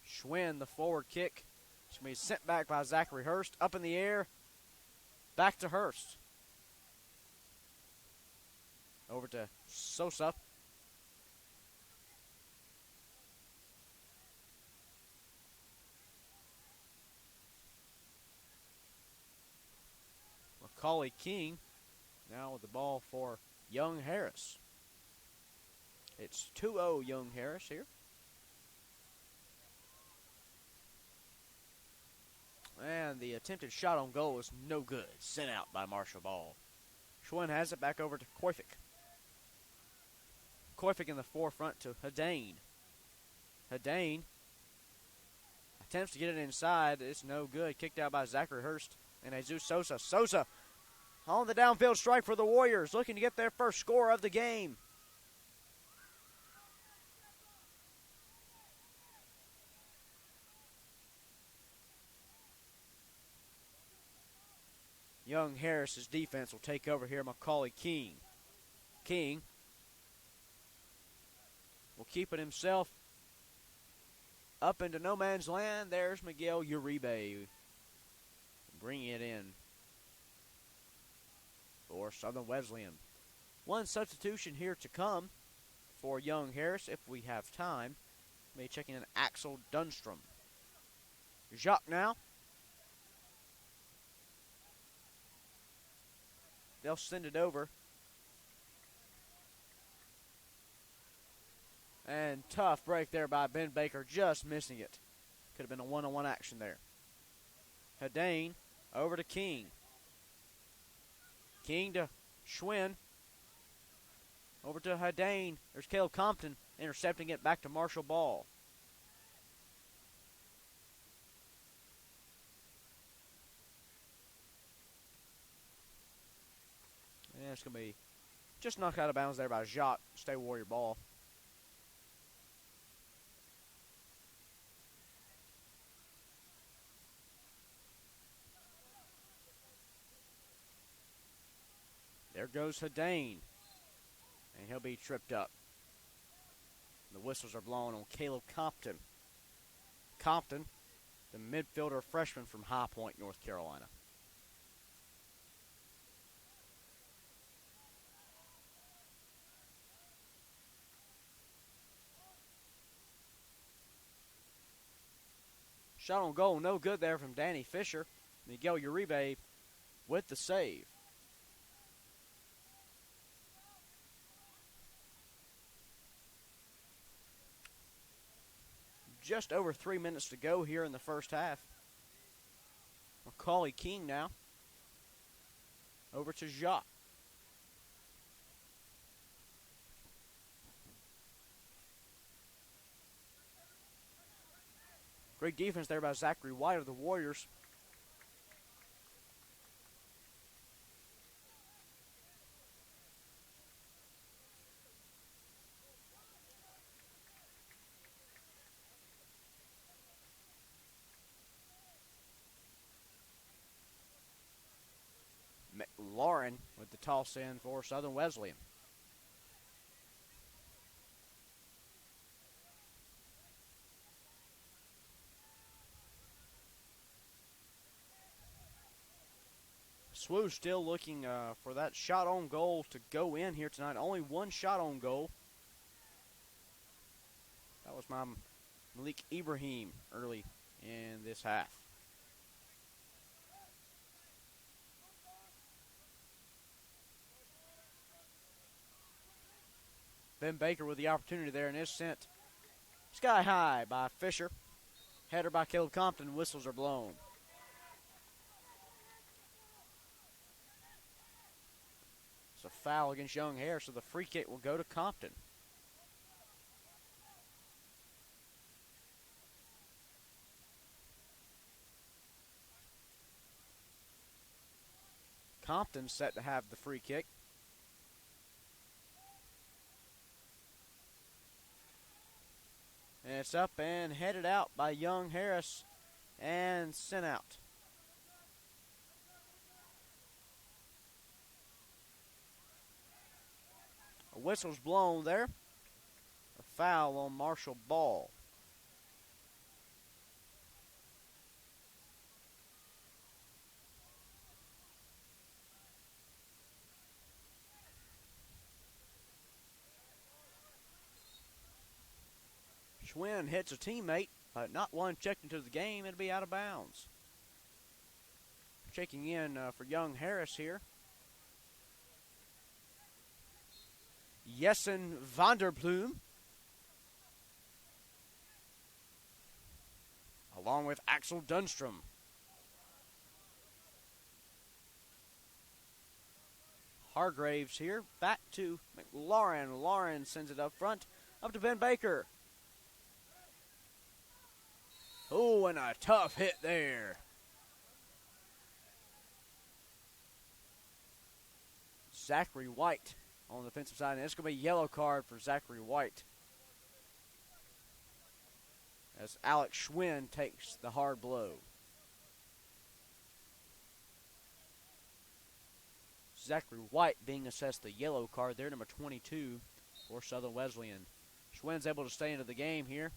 Schwinn, the forward kick. It's going to be sent back by Zachary Hurst. Up in the air. Back to Hurst. Over to Sosa. Macaulay King now with the ball for YoungHarris. It's 2-0 YoungHarris here. And the attempted shot on goal is no good. Sent out by Marshall Ball. Schwinn has it back over to Koifik. Koifik in the forefront to Hadane. Hadane attempts to get it inside. It's no good. Kicked out by Zachary Hurst and Jesus Sosa. Sosa on the downfield strike for the Warriors, looking to get their first score of the game. YoungHarris' defense will take over here. Macaulay King. King will keep it himself up into no man's land. There's Miguel Uribe bringing it in for Southern Wesleyan. One substitution here to come for YoungHarris if we have time. Maybe checking in Axel Dunstrom. Jacques now. They'll send it over. And tough break there by Ben Baker, just missing it. Could have been a one-on-one action there. Hadane over to King. King to Schwinn. Over to Hadane. There's Caleb Compton intercepting it back to Marshall Ball. Yeah, it's going to be just knocked out of bounds there by Jacques. Stay Warrior ball. There goes Hadane. And he'll be tripped up. The whistles are blown on Caleb Compton. Compton, the midfielder freshman from High Point, North Carolina. Shot on goal, no good there from Danny Fisher. Miguel Uribe with the save. Just over 3 minutes to go here in the first half. Macaulay King now. Over to Jacques. Great defense there by Zachary White of the Warriors. Lauren with the toss in for Southern Wesleyan. SWU still looking for that shot on goal to go in here tonight. Only one shot on goal. That was Malik Ibrahim early in this half. Ben Baker with the opportunity there, and is sent sky high by Fisher. Header by Caleb Compton. Whistles are blown. It's a foul against YoungHarris, so the free kick will go to Compton. Compton set to have the free kick. And it's up and headed out by YoungHarris and sent out. A whistle's blown there. A foul on Marshall Ball. Schwinn hits a teammate, but not one checked into the game. It'll be out of bounds. Checking in for YoungHarris here. Jessen Vanderploem, along with Axel Dunstrom. Hargraves here, back to McLaurin. Lauren sends it up front, up to Ben Baker. Oh, and a tough hit there. Zachary White on the defensive side, and it's going to be a yellow card for Zachary White as Alex Schwinn takes the hard blow. Zachary White being assessed the yellow card there, number 22 for Southern Wesleyan. Schwinn's able to stay into the game here.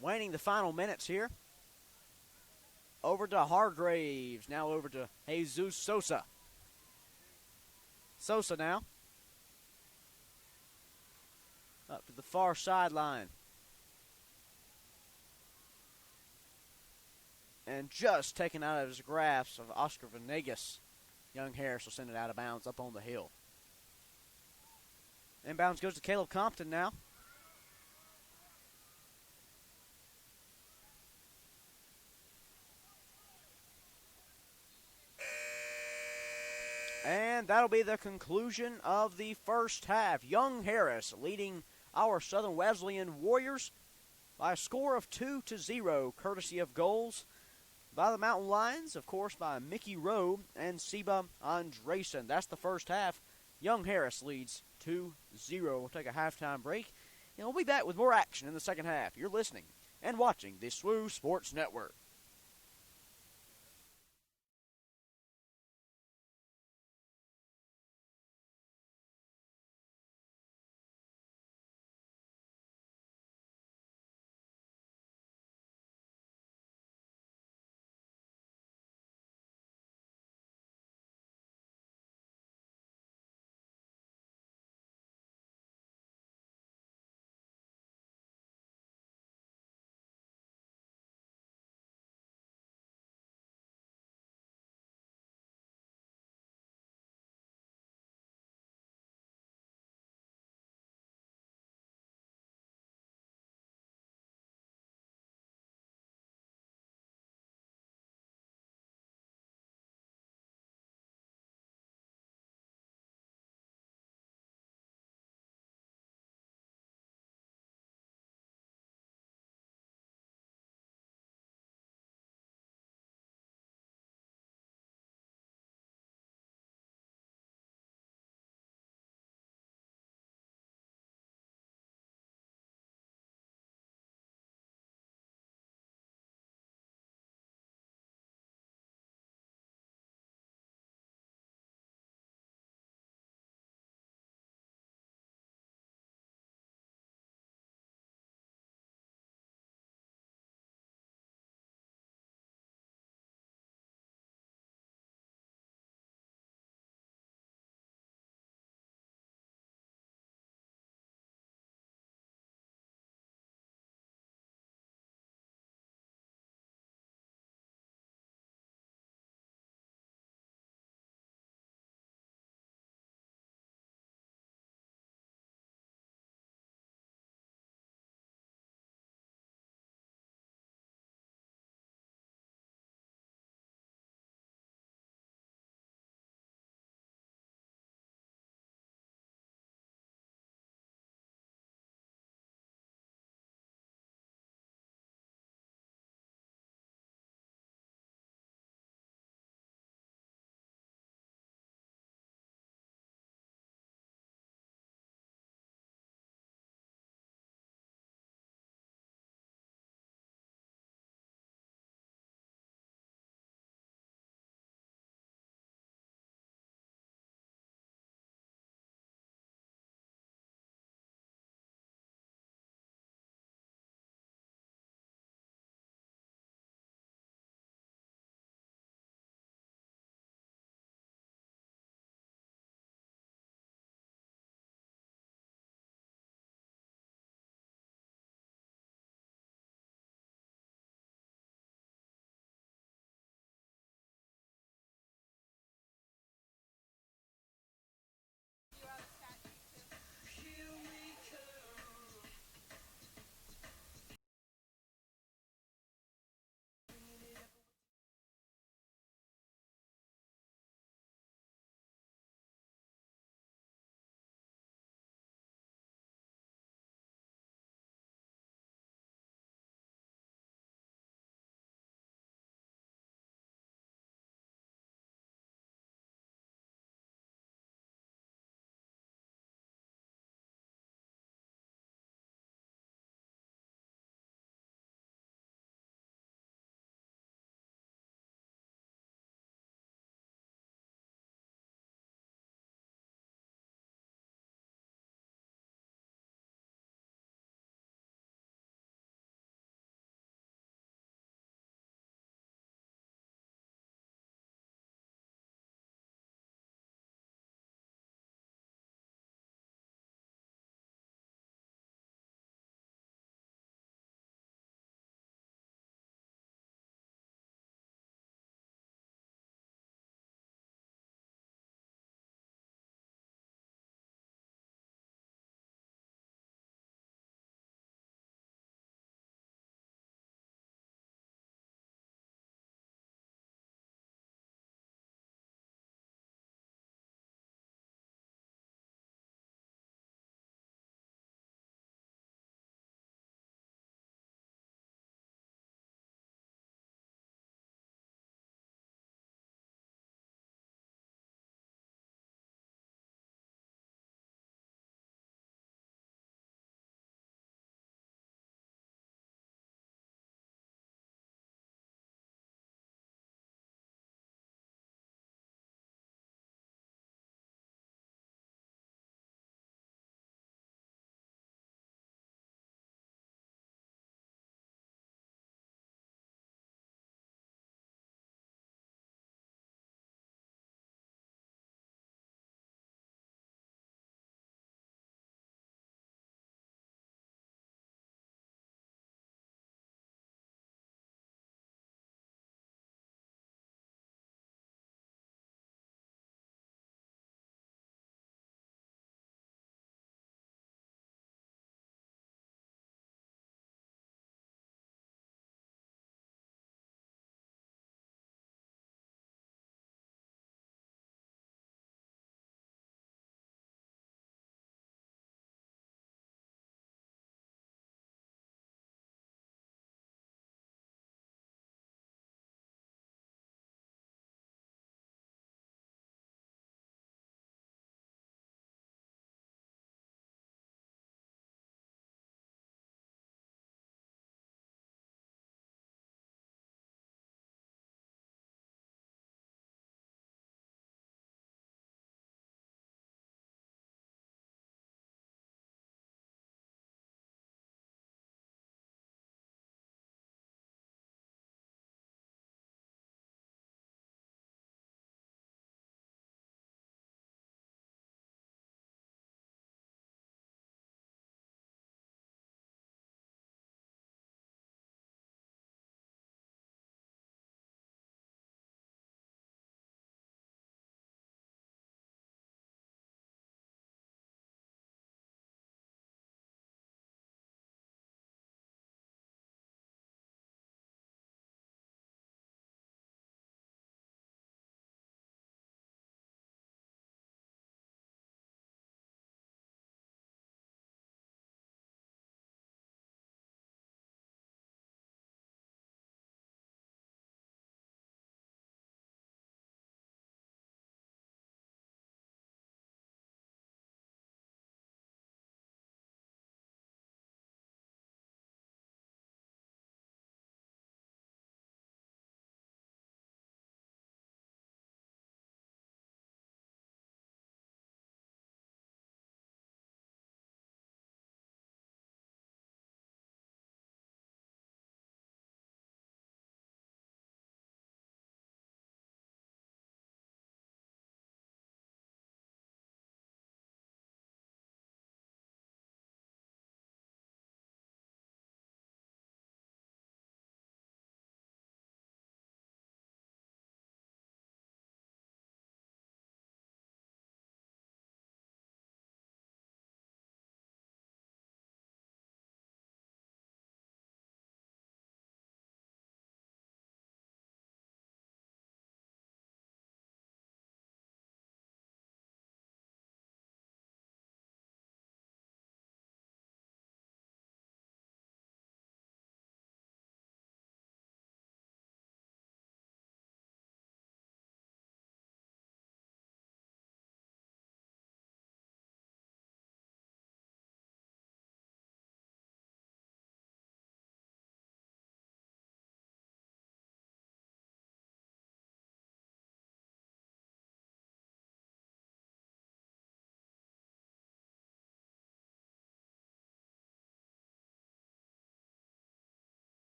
Waning the final minutes here. Over to Hargraves. Now over to Jesus Sosa. Sosa now. Up to the far sideline. And just taken out of his grasp of Oscar Venegas. YoungHarris will send it out of bounds up on the hill. Inbounds goes to Caleb Compton now. And that'll be the conclusion of the first half. YoungHarris leading our Southern Wesleyan Warriors by a score of 2-0, courtesy of goals by the Mountain Lions, of course, by Mickey Rowe and Seba Andresen. That's the first half. YoungHarris leads 2-0. We'll take a halftime break, and we'll be back with more action in the second half. You're listening and watching the SWU Sports Network.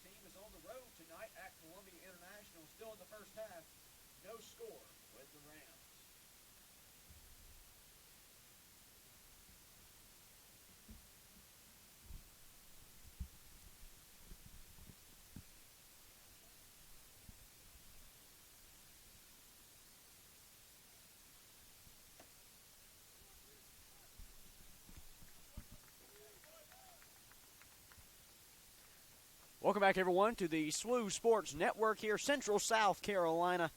team is on the road tonight at Columbia International. Still in the first half, no score with the Rams. Welcome back, everyone, to the SWU Sports Network here, Central South Carolina.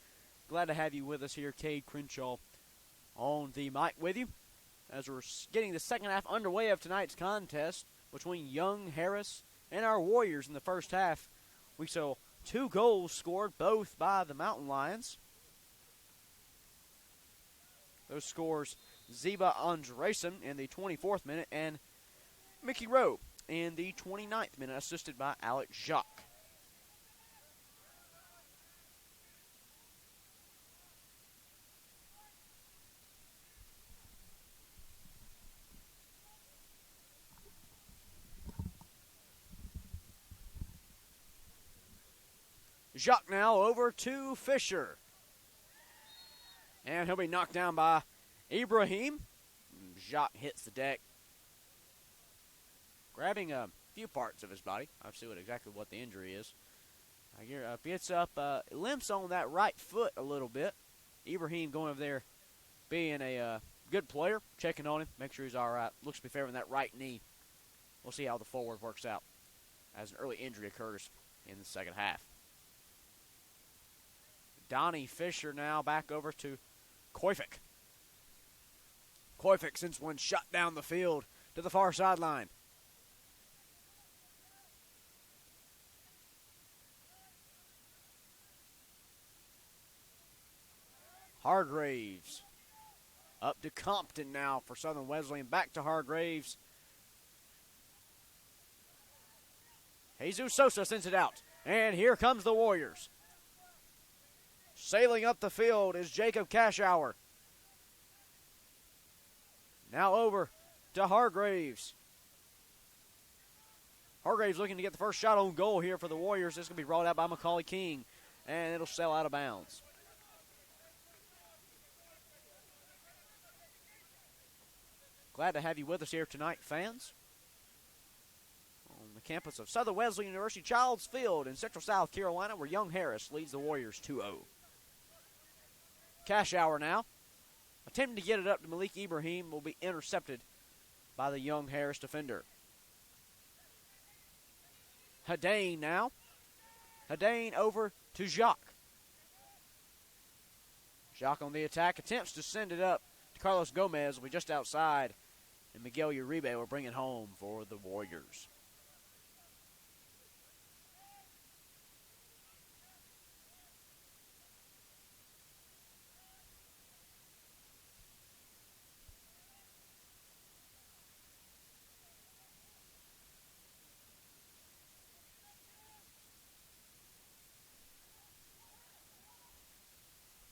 Glad to have you with us here, Cade Crenshaw, on the mic with you as we're getting the second half underway of tonight's contest between YoungHarris and our Warriors in the first half. We saw 2 goals scored, both by the Mountain Lions. Those scores, Ziba Andresen in the 24th minute and Mickey Rowe in the 29th minute, assisted by Alex Jacques. Jacques now over to Fisher. And he'll be knocked down by Ibrahim. Jacques hits the deck, grabbing a few parts of his body. I'll see exactly what the injury is. Gets up, limps on that right foot a little bit. Ibrahim going over there, being a good player, checking on him, make sure he's all right. Looks to be favoring that right knee. We'll see how the forward works out as an early injury occurs in the second half. Donnie Fisher now back over to Koifik. Koifik sends one shot down the field to the far sideline. Hargraves up to Compton now for Southern Wesleyan. Back to Hargraves. Jesus Sosa sends it out. And here comes the Warriors. Sailing up the field is Jacob Cashour. Now over to Hargraves. Hargraves looking to get the first shot on goal here for the Warriors. This is going to be brought out by Macaulay King, and it'll sail out of bounds. Glad to have you with us here tonight, fans, on the campus of Southern Wesleyan University Childs Field in Central South Carolina, where YoungHarris leads the Warriors 2-0. Cashour now, attempting to get it up to Malik Ibrahim, will be intercepted by the YoungHarris defender. Hadain now. Hadain over to Jacques. Jacques on the attack, attempts to send it up to Carlos Gomez, will be just outside, and Miguel Uribe will bring it home for the Warriors.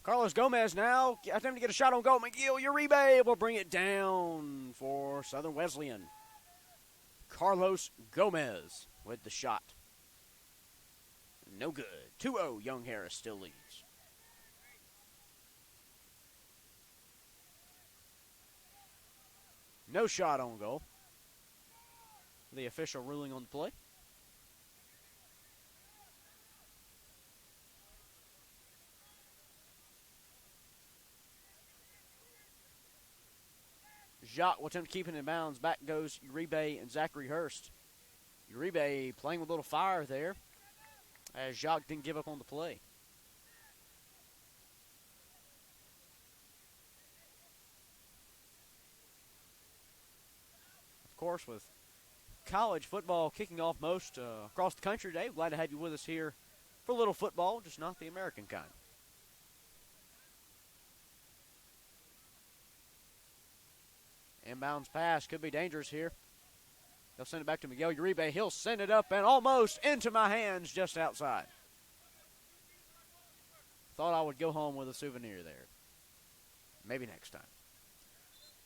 Carlos Gomez now attempting to get a shot on goal. Miguel Uribe will bring it down for Southern Wesleyan. Carlos Gomez with the shot. No good. 2-0, YoungHarris still leads. No shot on goal. The official ruling on the play. Jacques will attempt to keep it in bounds. Back goes Uribe and Zachary Hurst. Uribe playing with a little fire there as Jacques didn't give up on the play. Of course, with college football kicking off most across the country today, glad to have you with us here for a little football, just not the American kind. Inbounds pass could be dangerous here. They'll send it back to Miguel Uribe. He'll send it up and almost into my hands just outside. Thought I would go home with a souvenir there. Maybe next time.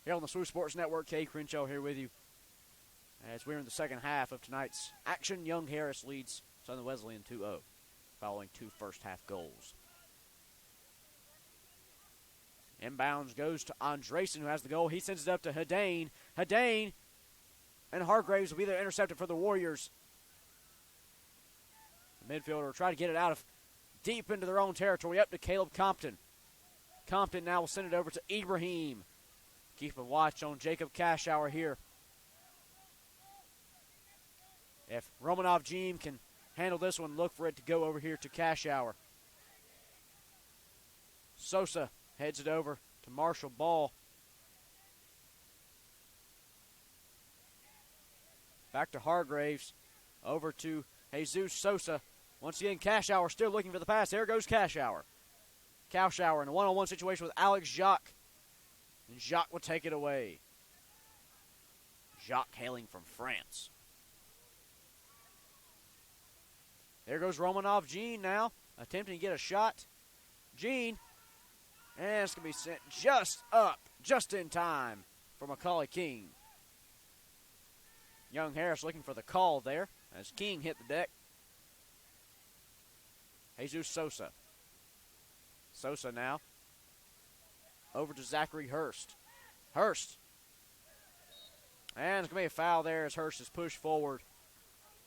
Here on the SWU Sports Network, Cade Crenshaw here with you as we're in the second half of tonight's action. YoungHarris leads Southern Wesleyan 2-0, following 2 first-half goals. Inbounds goes to Andresen, who has the goal. He sends it up to Hadane. Hadane and Hargraves will be there intercepted for the Warriors. The midfielder will try to get it out of deep into their own territory, up to Caleb Compton. Compton now will send it over to Ibrahim. Keep a watch on Jacob Cashauer here. If Romanov Jeem can handle this one, look for it to go over here to Cashauer. Sosa heads it over to Marshall Ball. Back to Hargraves. Over to Jesus Sosa. Once again, Cashauer still looking for the pass. There goes Cashauer. Cashauer in a one-on-one situation with Alex Jacques. And Jacques will take it away. Jacques hailing from France. There goes Romanov Jean now, attempting to get a shot. Jean. And it's going to be sent just up, just in time for Macaulay King. YoungHarris looking for the call there as King hit the deck. Jesus Sosa. Sosa now. Over to Zachary Hurst. Hurst. And it's going to be a foul there as Hurst is pushed forward.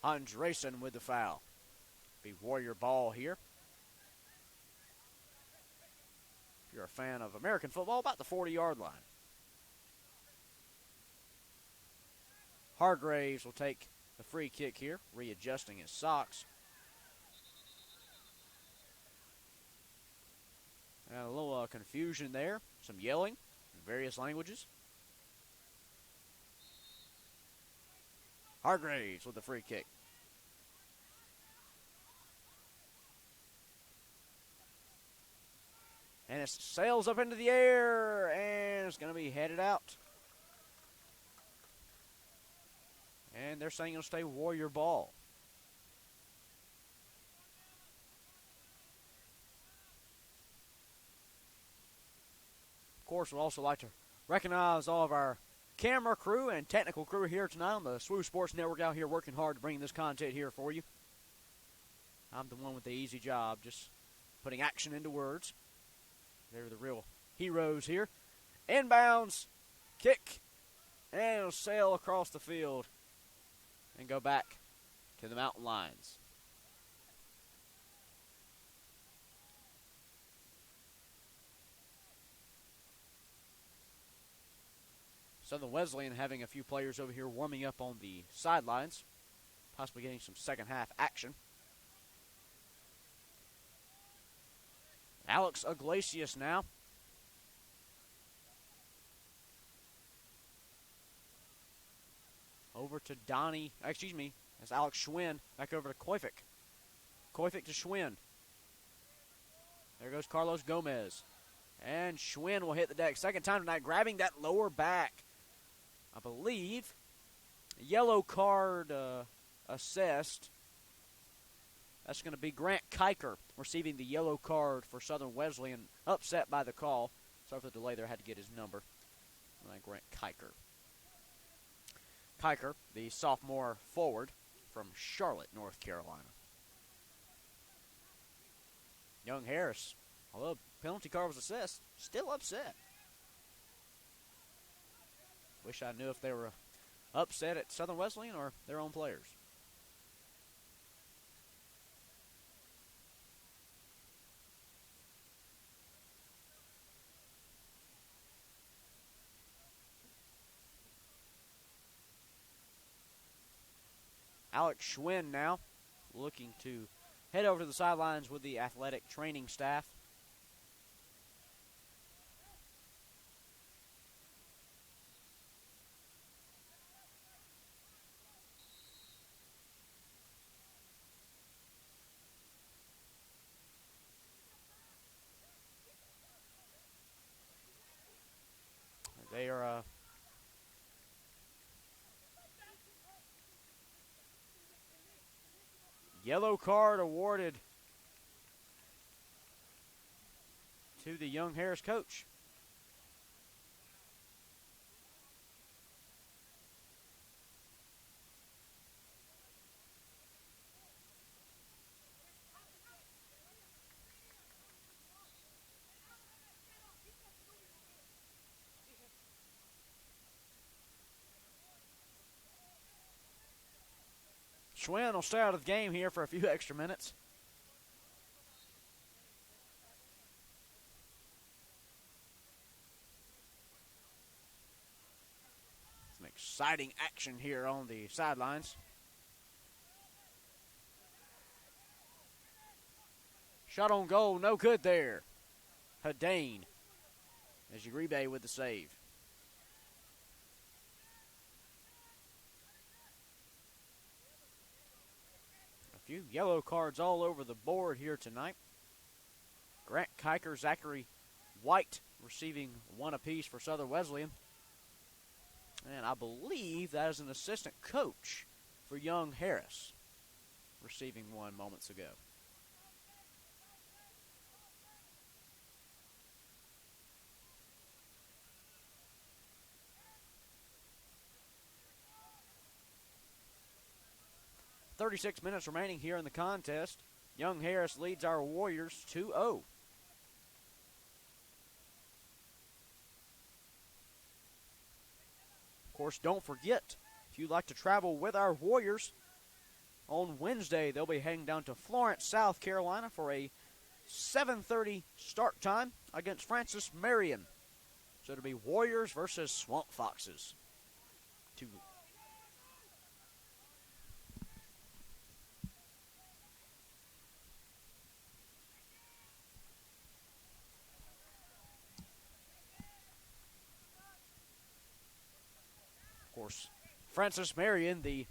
Andresen with the foul. Be Warrior ball here. If you're a fan of American football, about the 40-yard line. Hargraves will take the free kick here, readjusting his socks. And a little confusion there, some yelling in various languages. Hargraves with the free kick. And it sails up into the air, and it's going to be headed out. And they're saying it'll stay Warrior ball. Of course, we'd also like to recognize all of our camera crew and technical crew here tonight on the SWU Sports Network out here working hard to bring this content here for you. I'm the one with the easy job, just putting action into words. They're the real heroes here. Inbounds, kick, and it'll sail across the field and go back to the Mountain Lions. Southern Wesleyan having a few players over here warming up on the sidelines, possibly getting some second half action. Alex Iglesias now. Over to that's Alex Schwinn. Back over to Koifik. Koifik to Schwinn. There goes Carlos Gomez. And Schwinn will hit the deck. Second time tonight, grabbing that lower back. I believe yellow card assessed. That's going to be Grant Kiker receiving the yellow card for Southern Wesleyan. Upset by the call. Sorry for the delay there. Had to get his number. Grant Kiker. Kiker, the sophomore forward from Charlotte, North Carolina. YoungHarris, although the penalty card was assessed, still upset. Wish I knew if they were upset at Southern Wesleyan or their own players. Alex Schwinn now looking to head over to the sidelines with the athletic training staff. They are yellow card awarded to the YoungHarris coach. Schwinn will stay out of the game here for a few extra minutes. Some exciting action here on the sidelines. Shot on goal, no good there. Hadane as Uribe with the save. A few yellow cards all over the board here tonight. Grant Kiker, Zachary White receiving one apiece for Southern Wesleyan. And I believe that is an assistant coach for YoungHarris receiving one moments ago. .36 minutes remaining here in the contest. YoungHarris leads our Warriors 2-0. Of course, don't forget, if you'd like to travel with our Warriors, on Wednesday they'll be heading down to Florence, South Carolina for a 7:30 start time against Francis Marion. So it'll be Warriors versus Swamp Foxes. Of course, Francis Marion, the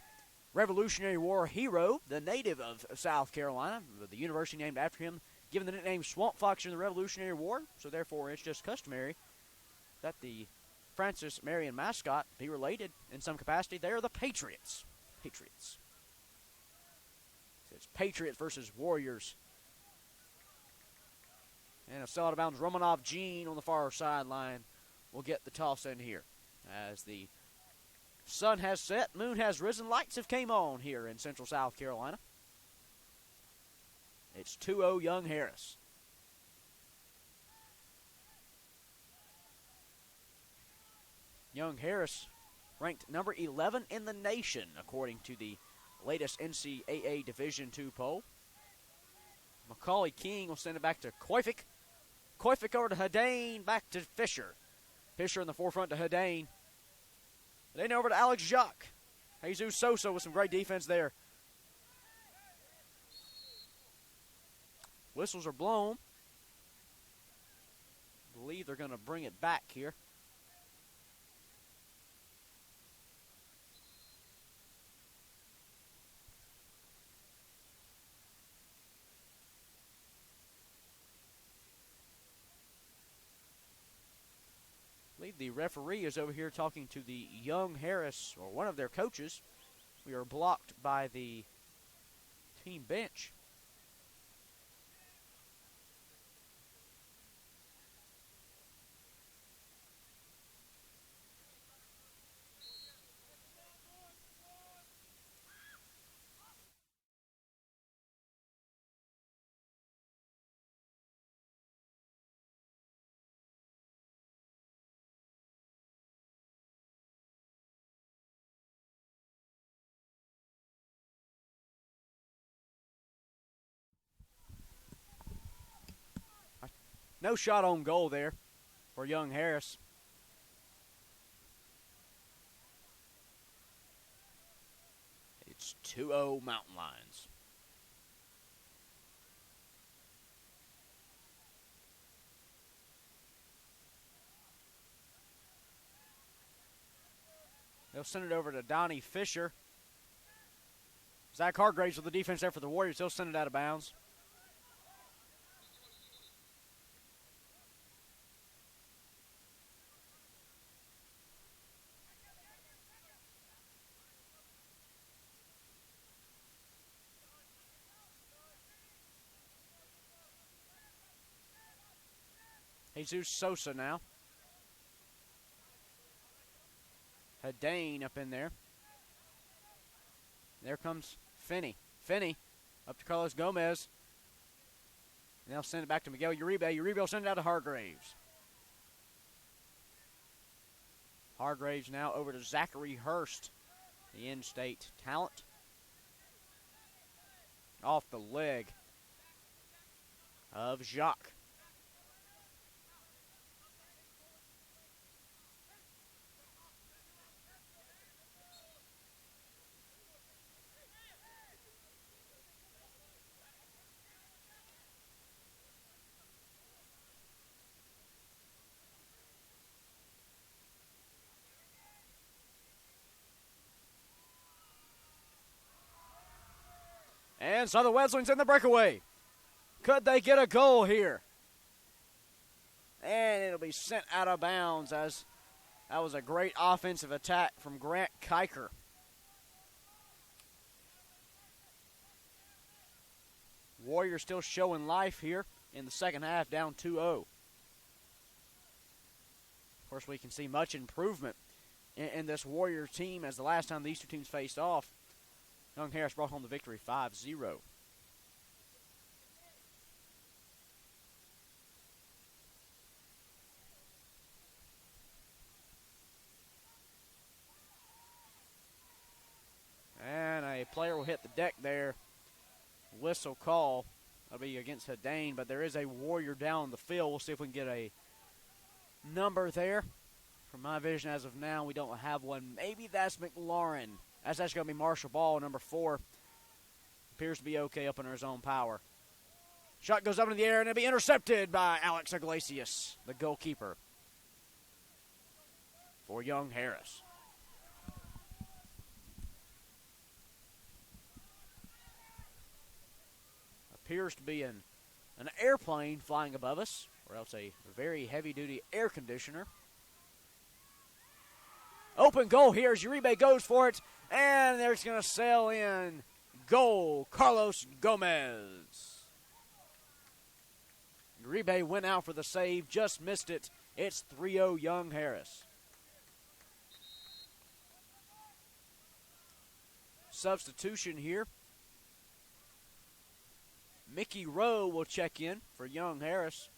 Revolutionary War hero, the native of South Carolina, the university named after him, given the nickname Swamp Fox in the Revolutionary War. So therefore, it's just customary that the Francis Marion mascot be related in some capacity. They are the Patriots. Patriots. So it's Patriots versus Warriors. And a sell out of bounds. Romanov Jean on the far sideline will get the toss in here as the sun has set, moon has risen, lights have came on here in Central South Carolina. It's 2-0 YoungHarris. YoungHarris ranked number 11 in the nation, according to the latest NCAA Division II poll. Macaulay King will send it back to Koifik. Koifik over to Hadane, back to Fisher. Fisher in the forefront to Hadane. Then over to Alex Jacques. Jesus Sosa with some great defense there. Whistles are blown. I believe they're going to bring it back here. The referee is over here talking to the YoungHarris, or one of their coaches. We are blocked by the team bench. No shot on goal there for YoungHarris. It's 2-0 Mountain Lions. They'll send it over to Donnie Fisher. Zach Hargraves with the defense there for the Warriors. They'll send it out of bounds. Jesus Sosa now. Hadane up in there. There comes Finney. Finney up to Carlos Gomez. And they'll send it back to Miguel Uribe. Uribe will send it out to Hargraves. Hargraves now over to Zachary Hurst, the in-state talent. off the leg of Jacques. And Southern Wesley's in the breakaway. Could they get a goal here? And it'll be sent out of bounds as that was a great offensive attack from Grant Kiker. Warriors still showing life here in the second half, down 2-0. Of course, we can see much improvement in this Warrior team as the last time these two teams faced off, YoungHarris brought home the victory 5-0. And a player will hit the deck there. Whistle call. That'll be against Hadane, but there is a Warrior down the field. We'll see if we can get a number there. From my vision as of now, we don't have one. Maybe that's McLaurin. That's actually going to be Marshall Ball, number 4. Appears to be okay up under his own power. Shot goes up into the air, and it'll be intercepted by Alex Iglesias, the goalkeeper for YoungHarris. Appears to be an airplane flying above us, or else a very heavy-duty air conditioner. Open goal here as Uribe goes for it, and there's going to sail in. Goal, Carlos Gomez. Uribe went out for the save, just missed it. It's 3-0 YoungHarris. Substitution here. Mickey Rowe will check in for YoungHarris.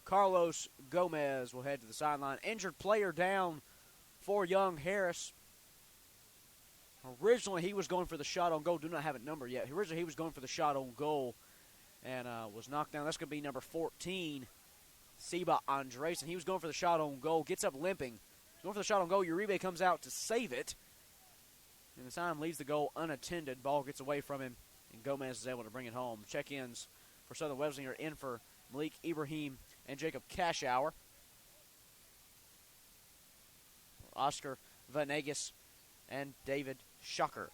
Carlos Gomez will head to the sideline. Injured player down for YoungHarris. Originally, he was going for the shot on goal. Do not have a number yet. Originally, he was going for the shot on goal and was knocked down. That's going to be number 14, Seba Andresen. He was going for the shot on goal. Gets up limping. Going for the shot on goal. Uribe comes out to save it. And the time leaves the goal unattended. Ball gets away from him, and Gomez is able to bring it home. Check-ins for Southern Wesley are in for Malik Ibrahim and Jacob Cashauer. Oscar Vanegas and David Schucker.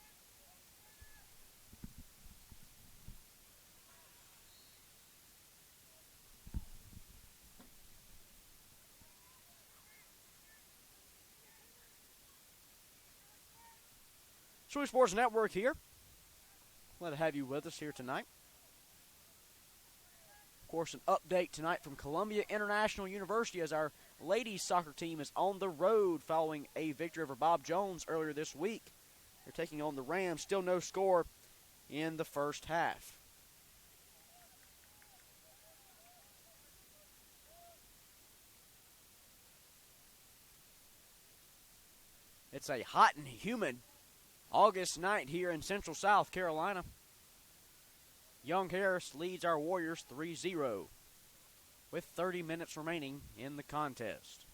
SWU Sports Network here. Glad to have you with us here tonight. Of course, an update tonight from Columbia International University as our ladies soccer team is on the road following a victory over Bob Jones earlier this week. They're taking on the Rams. Still no score in the first half. It's a hot and humid August night here in Central South Carolina. YoungHarris leads our Warriors 3-0 with 30 minutes remaining in the contest.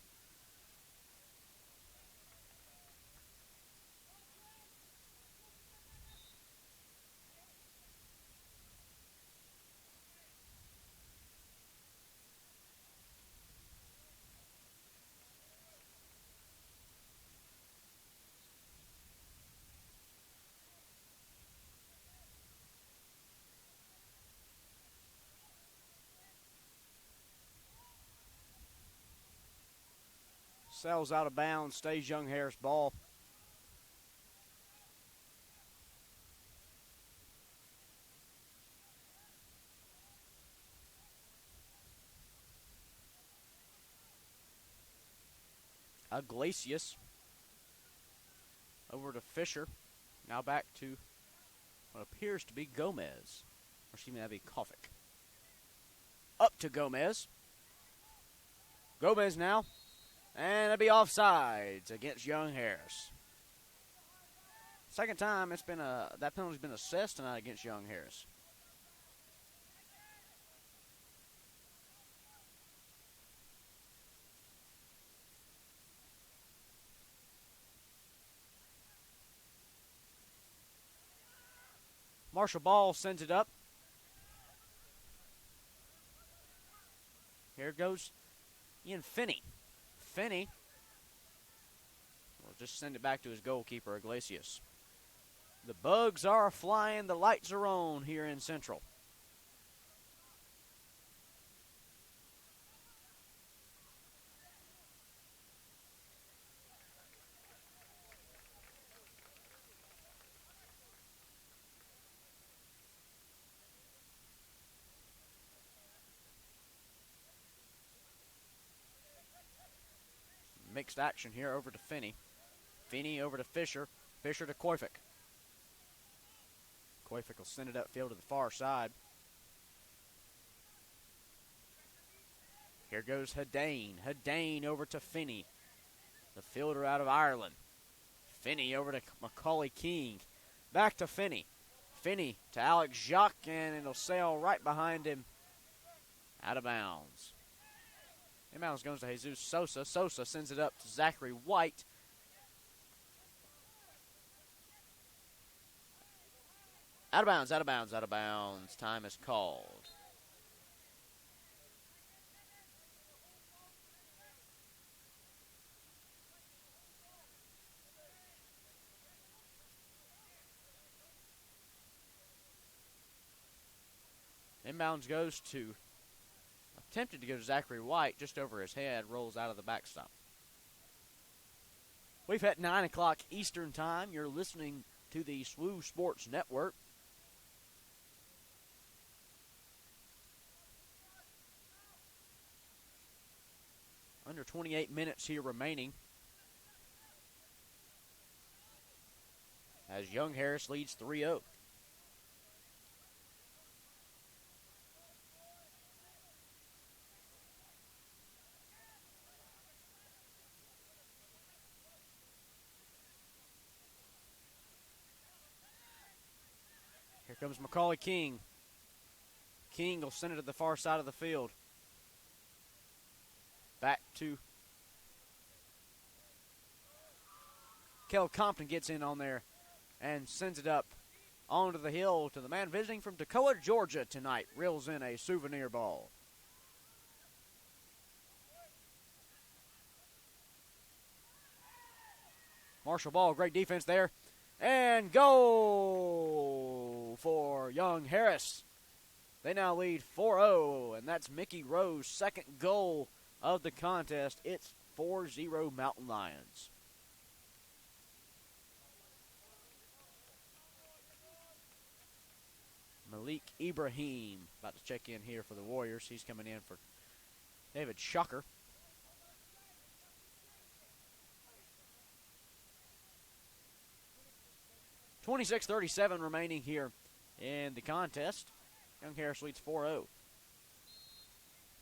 Sails out of bounds, stays YoungHarris ball. Iglesias over to Fisher. Now back to what appears to be Gomez. Or excuse me, that'd be Kovic. Up to Gomez. Gomez now. And it'll be offsides against YoungHarris. Second time that penalty's been assessed tonight against YoungHarris. Marshall Ball sends it up. Here goes Ian Finney. Finney will just send it back to his goalkeeper, Iglesias. The bugs are flying. The lights are on here in Central. Mixed action here over to Finney. Finney over to Fisher. Fisher to Koifik. Koifik will send it upfield to the far side. Here goes Hadane. Hadane over to Finney. The fielder out of Ireland. Finney over to Macaulay King. Back to Finney. Finney to Alex Jacques, and it'll sail right behind him. Out of bounds. Inbounds goes to Jesus Sosa. Sosa sends it up to Zachary White. Out of bounds, out of bounds, out of bounds. Time is called. Inbounds goes to, attempted to go to Zachary White, just over his head, rolls out of the backstop. We've hit 9 o'clock Eastern Time. You're listening to the SWU Sports Network. Under 28 minutes here remaining, as YoungHarris leads 3-0. Here comes Macaulay King. King will send it to the far side of the field. Back to Kel Compton, gets in on there and sends it up onto the hill to the man visiting from Toccoa, Georgia tonight. Reels in a souvenir ball. Marshall Ball, great defense there. And goal for YoungHarris. They now lead 4-0, and that's Mickey Rowe's second goal of the contest. It's 4-0 Mountain Lions. Malik Ibrahim about to check in here for the Warriors. He's coming in for David Shocker. .26:37 remaining here in the contest. YoungHarris leads 4-0.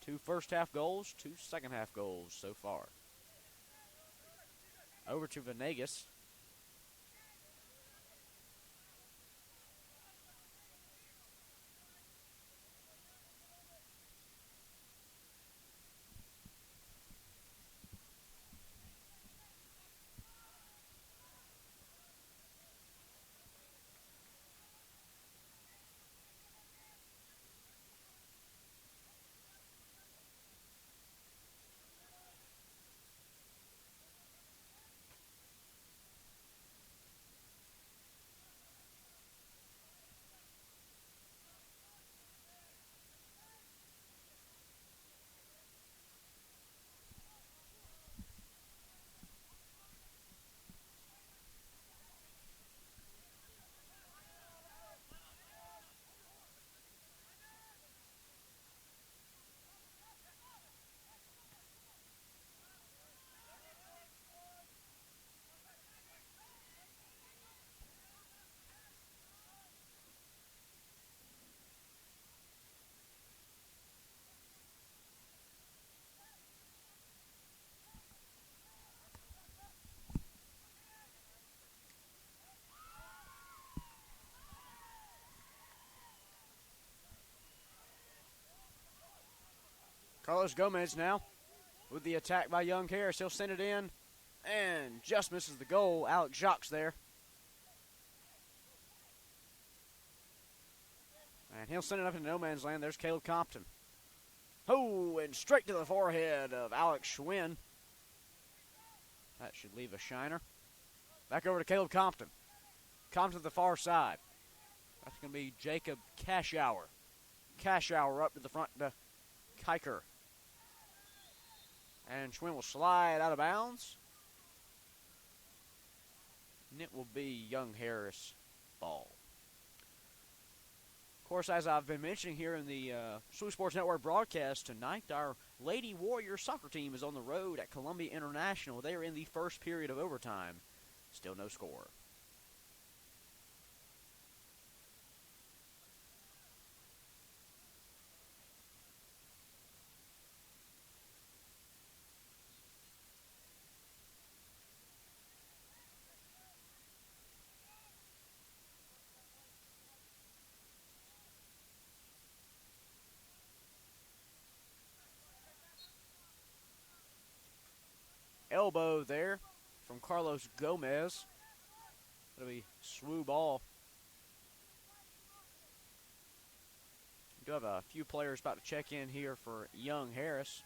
2 first-half goals, 2 second-half goals so far. Over to Venegas. Carlos Gomez now with the attack by YoungHarris. He'll send it in and just misses the goal. Alex Jacques there. And he'll send it up into no man's land. There's Caleb Compton. Oh, and straight to the forehead of Alex Schwinn. That should leave a shiner. Back over to Caleb Compton. Compton to the far side. That's going to be Jacob Cashour. Cashour up to the front to Kiker. And Schwinn will slide out of bounds. And it will be YoungHarris ball. Of course, as I've been mentioning here in the SWU Sports Network broadcast tonight, our Lady Warriors soccer team is on the road at Columbia International. They are in the first period of overtime. Still no score. Elbow there from Carlos Gomez. That'll be SWU ball. We do have a few players about to check in here for YoungHarris.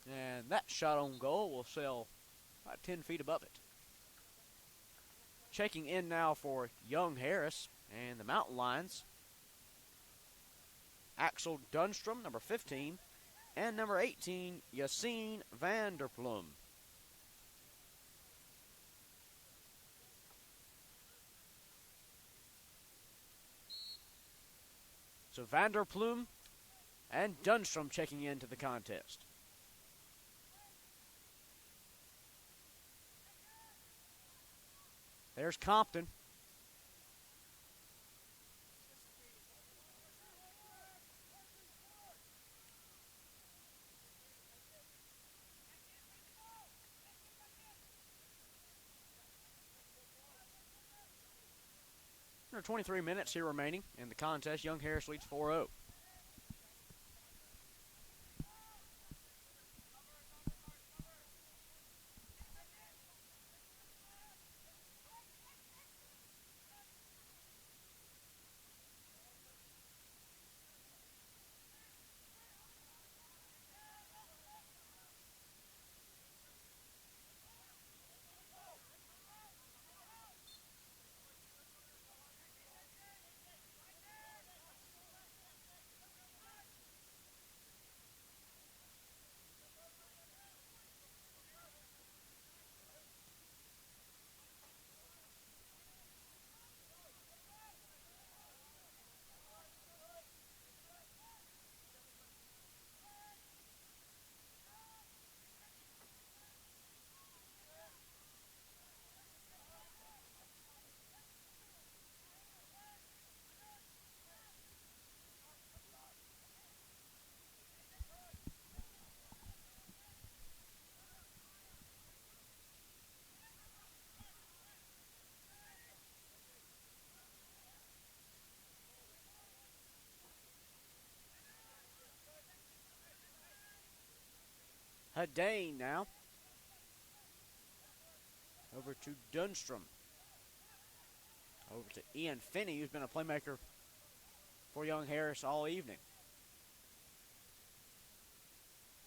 And that shot on goal will sail about 10 feet above it. Checking in now for YoungHarris and the Mountain Lions. Axel Dunstrom, number 15. And number 18, Yassine Vanderplum. So Vanderplum and Dunstrom checking into the contest. There's Compton. Under 23 minutes here remaining in the contest. YoungHarris leads 4-0. Hadane now. Over to Dunstrom. Over to Ian Finney, who's been a playmaker for YoungHarris all evening.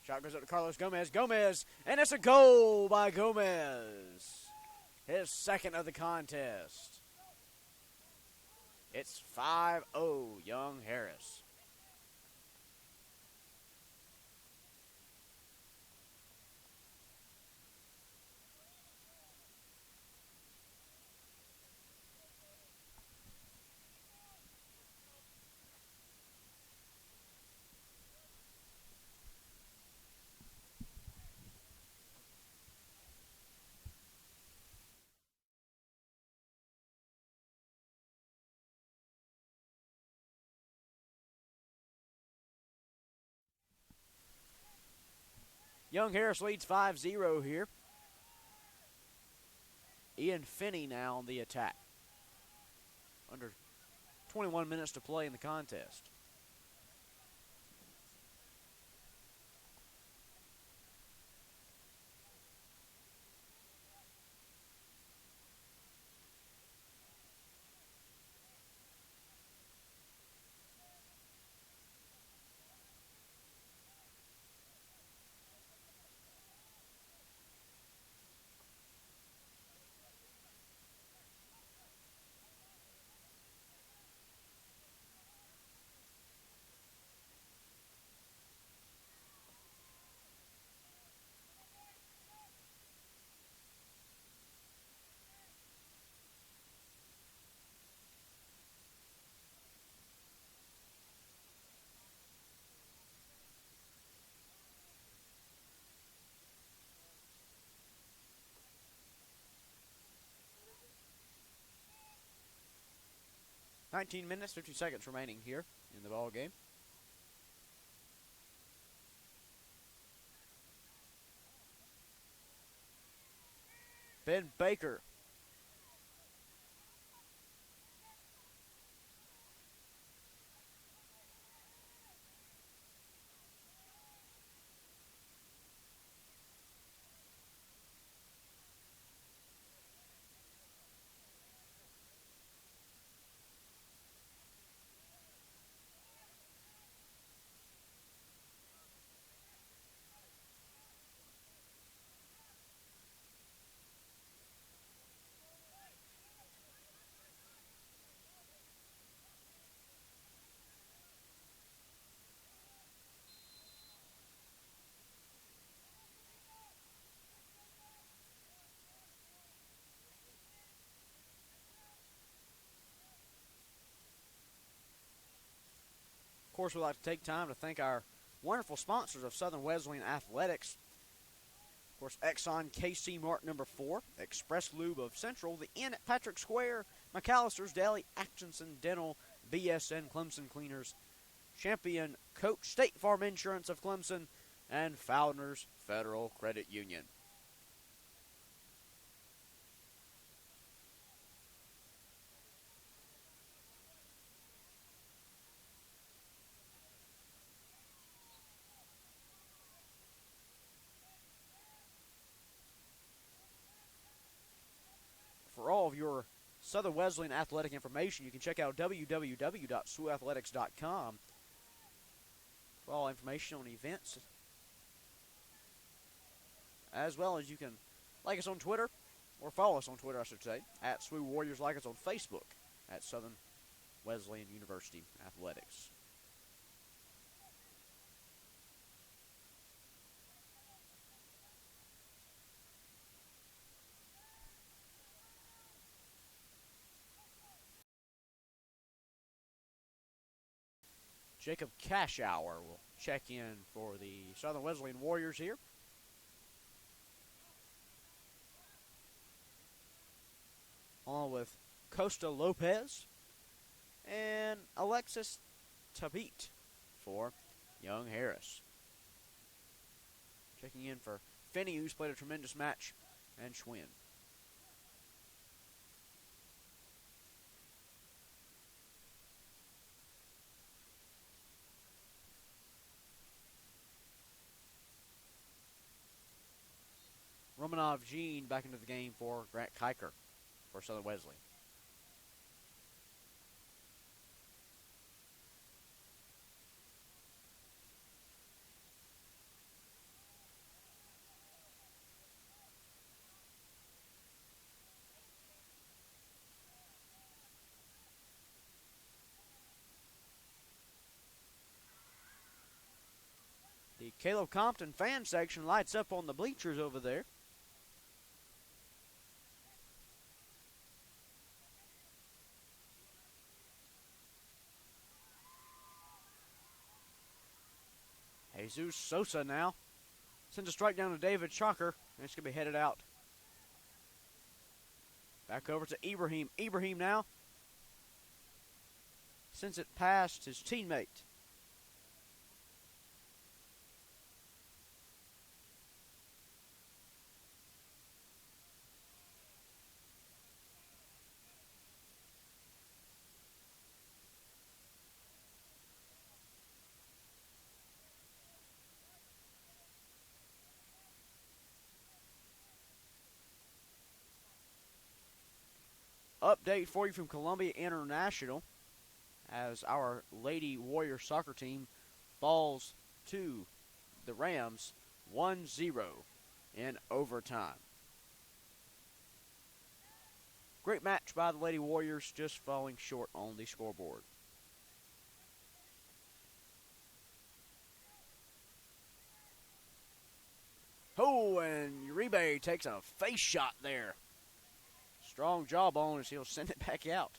Shot goes up to Carlos Gomez. Gomez, and it's a goal by Gomez. His second of the contest. It's 5-0 YoungHarris. YoungHarris leads 5-0 here. Ian Finney now on the attack. Under 21 minutes to play in the contest. 19 minutes, 50 seconds remaining here in the ball game. Ben Baker. Of course, we'd like to take time to thank our wonderful sponsors of Southern Wesleyan Athletics. Of course, Exxon KC Mart number 4, Express Lube of Central, the Inn at Patrick Square, McAllister's Deli, Atkinson Dental, BSN Clemson Cleaners, Champion Coach State Farm Insurance of Clemson, and Founders Federal Credit Union. For all of your Southern Wesleyan athletic information, you can check out www.SWUathletics.com for all information on events, as well as you can like us on Twitter, or follow us on Twitter, I should say, at SWU Warriors. Like us on Facebook at Southern Wesleyan University Athletics. Jacob Cashour will check in for the Southern Wesleyan Warriors here. Along with Costa Lopez and Alexis Tabit for YoungHarris. Checking in for Finney, who's played a tremendous match, and Schwinn. Romanov Jean back into the game for Grant Kiker for Southern Wesleyan. The Caleb Compton fan section lights up on the bleachers over there. Jesus Sosa now sends a strike down to David Chalker, and it's going to be headed out. Back over to Ibrahim. Ibrahim now sends it past his teammate. Update for you from Columbia International as our Lady Warrior soccer team falls to the Rams 1-0 in overtime. Great match by the Lady Warriors, just falling short on the scoreboard. Oh, and Uribe takes a face shot there. Strong jawbone as he'll send it back out.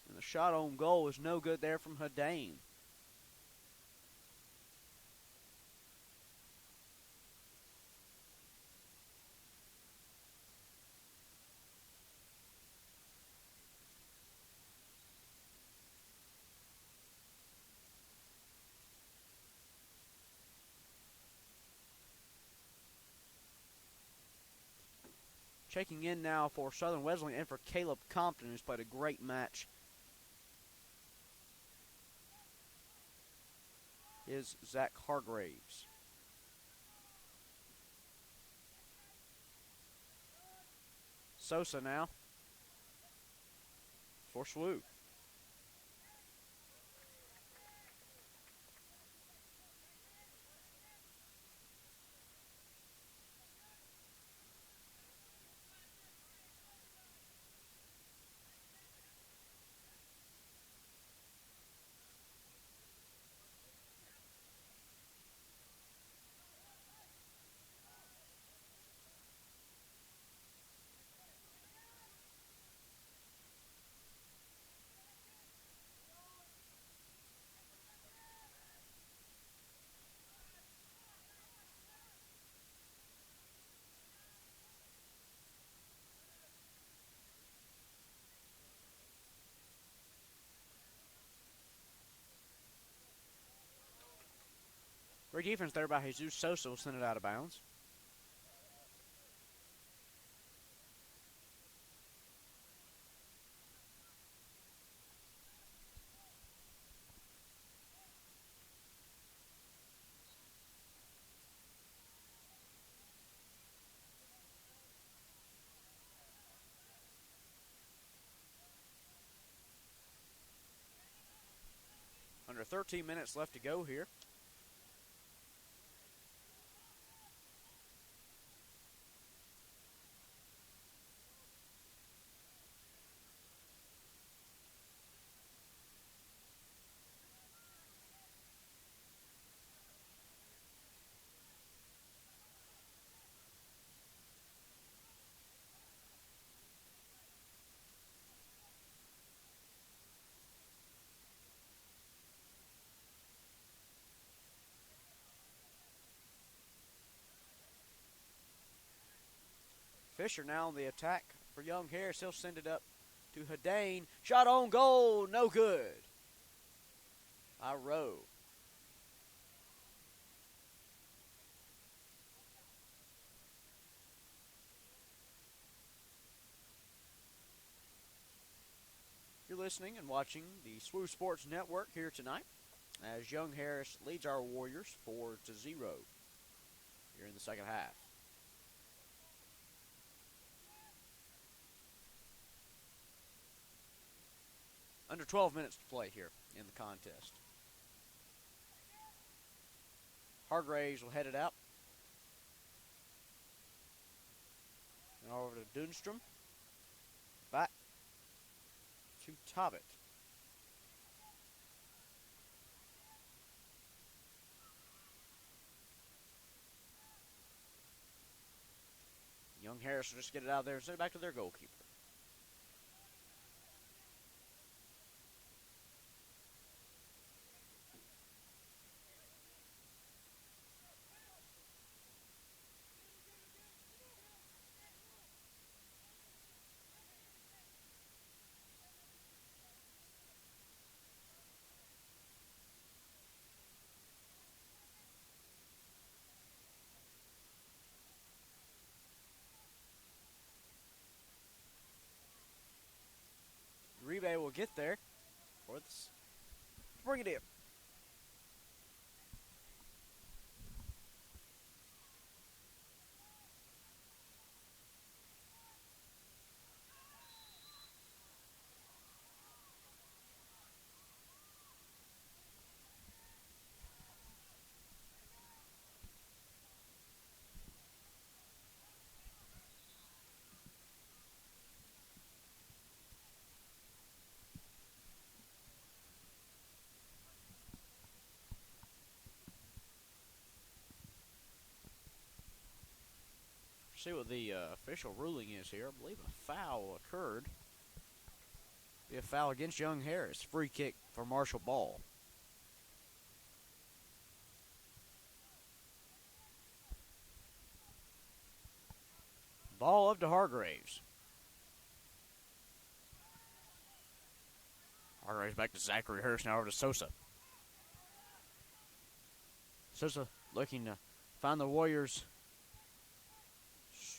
And the shot on goal is no good there from Hadain. Checking in now for Southern Wesleyan and for Caleb Compton, who's played a great match, is Zach Hargraves. Sosa now for SWU. Great defense there by Jesus Sosa, will send it out of bounds. Under 13 minutes left to go here. Fisher now on the attack for YoungHarris. He'll send it up to Hadane. Shot on goal, no good. By Rowe. You're listening and watching the SWU Sports Network here tonight as YoungHarris leads our Warriors 4-0 here in the second half. Under 12 minutes to play here in the contest. Hargraves will head it out. And over to Dunstrom. Back to Tobbit. YoungHarris will just get it out there and send it back to their goalkeeper. Uribe will get there. Bring it in. See what the official ruling is here. I believe a foul occurred. Be a foul against YoungHarris. Free kick for Marshall Ball. Ball up to Hargraves. Hargraves back to Zachary Hurst, now over to Sosa. Sosa looking to find the Warriors'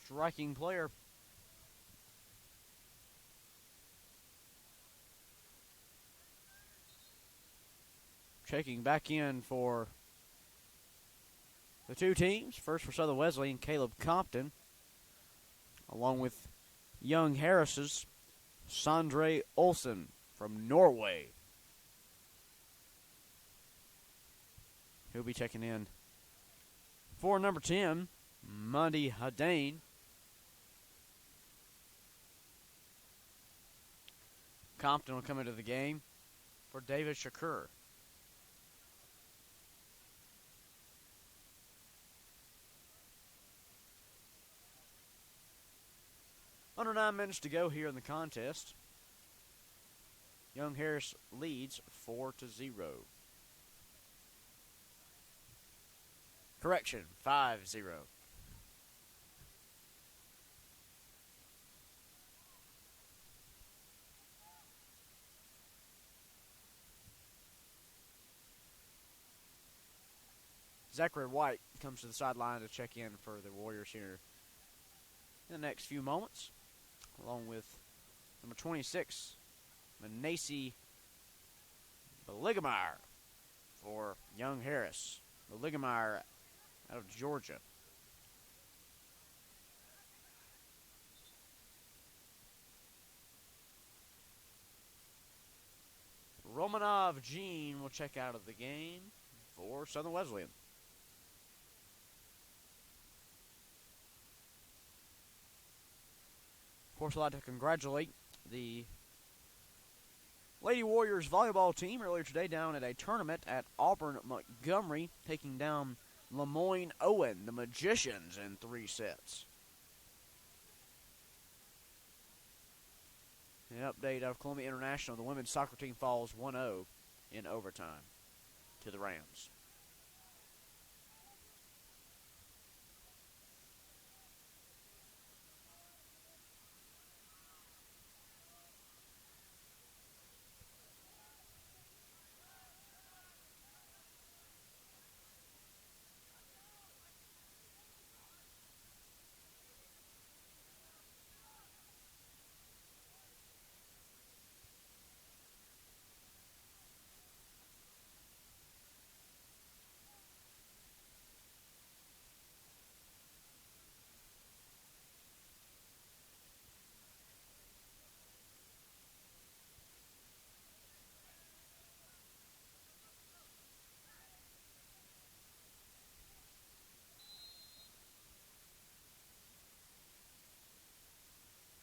striking player, Checking back in for the two teams. First for Southern Wesleyan, Caleb Compton, along with YoungHarris's Sondre Olsen from Norway. He'll be checking in for number 10, Mundy Hadane. Compton will come into the game for David Shakur. Under 9 minutes to go here in the contest. YoungHarris leads 4-0. Correction, 5-0. Zachary White comes to the sideline to check in for the Warriors here in the next few moments, along with number 26, Manasi Beligemeyer for YoungHarris. Beligemeyer out of Georgia. Romanov Gene will check out of the game for Southern Wesleyan. Of course, I'd like to congratulate the Lady Warriors volleyball team earlier today down at a tournament at Auburn Montgomery, taking down Lemoyne Owen, the Magicians, in 3 sets. An update out of Columbia International, the women's soccer team falls 1-0 in overtime to the Rams.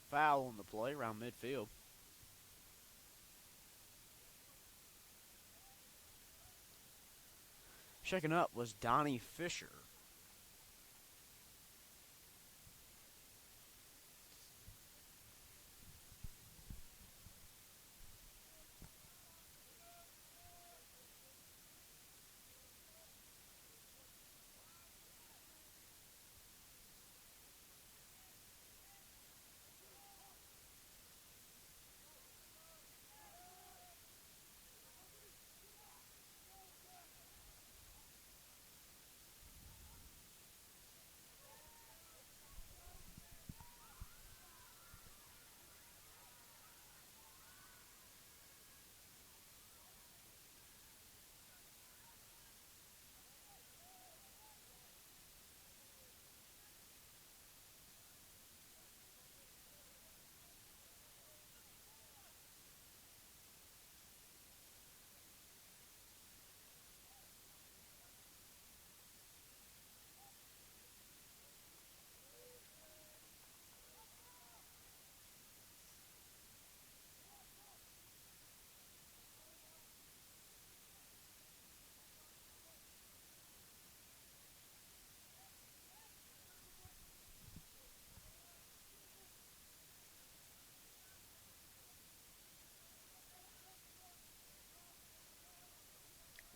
Foul on the play around midfield. Checking up was Donnie Fisher.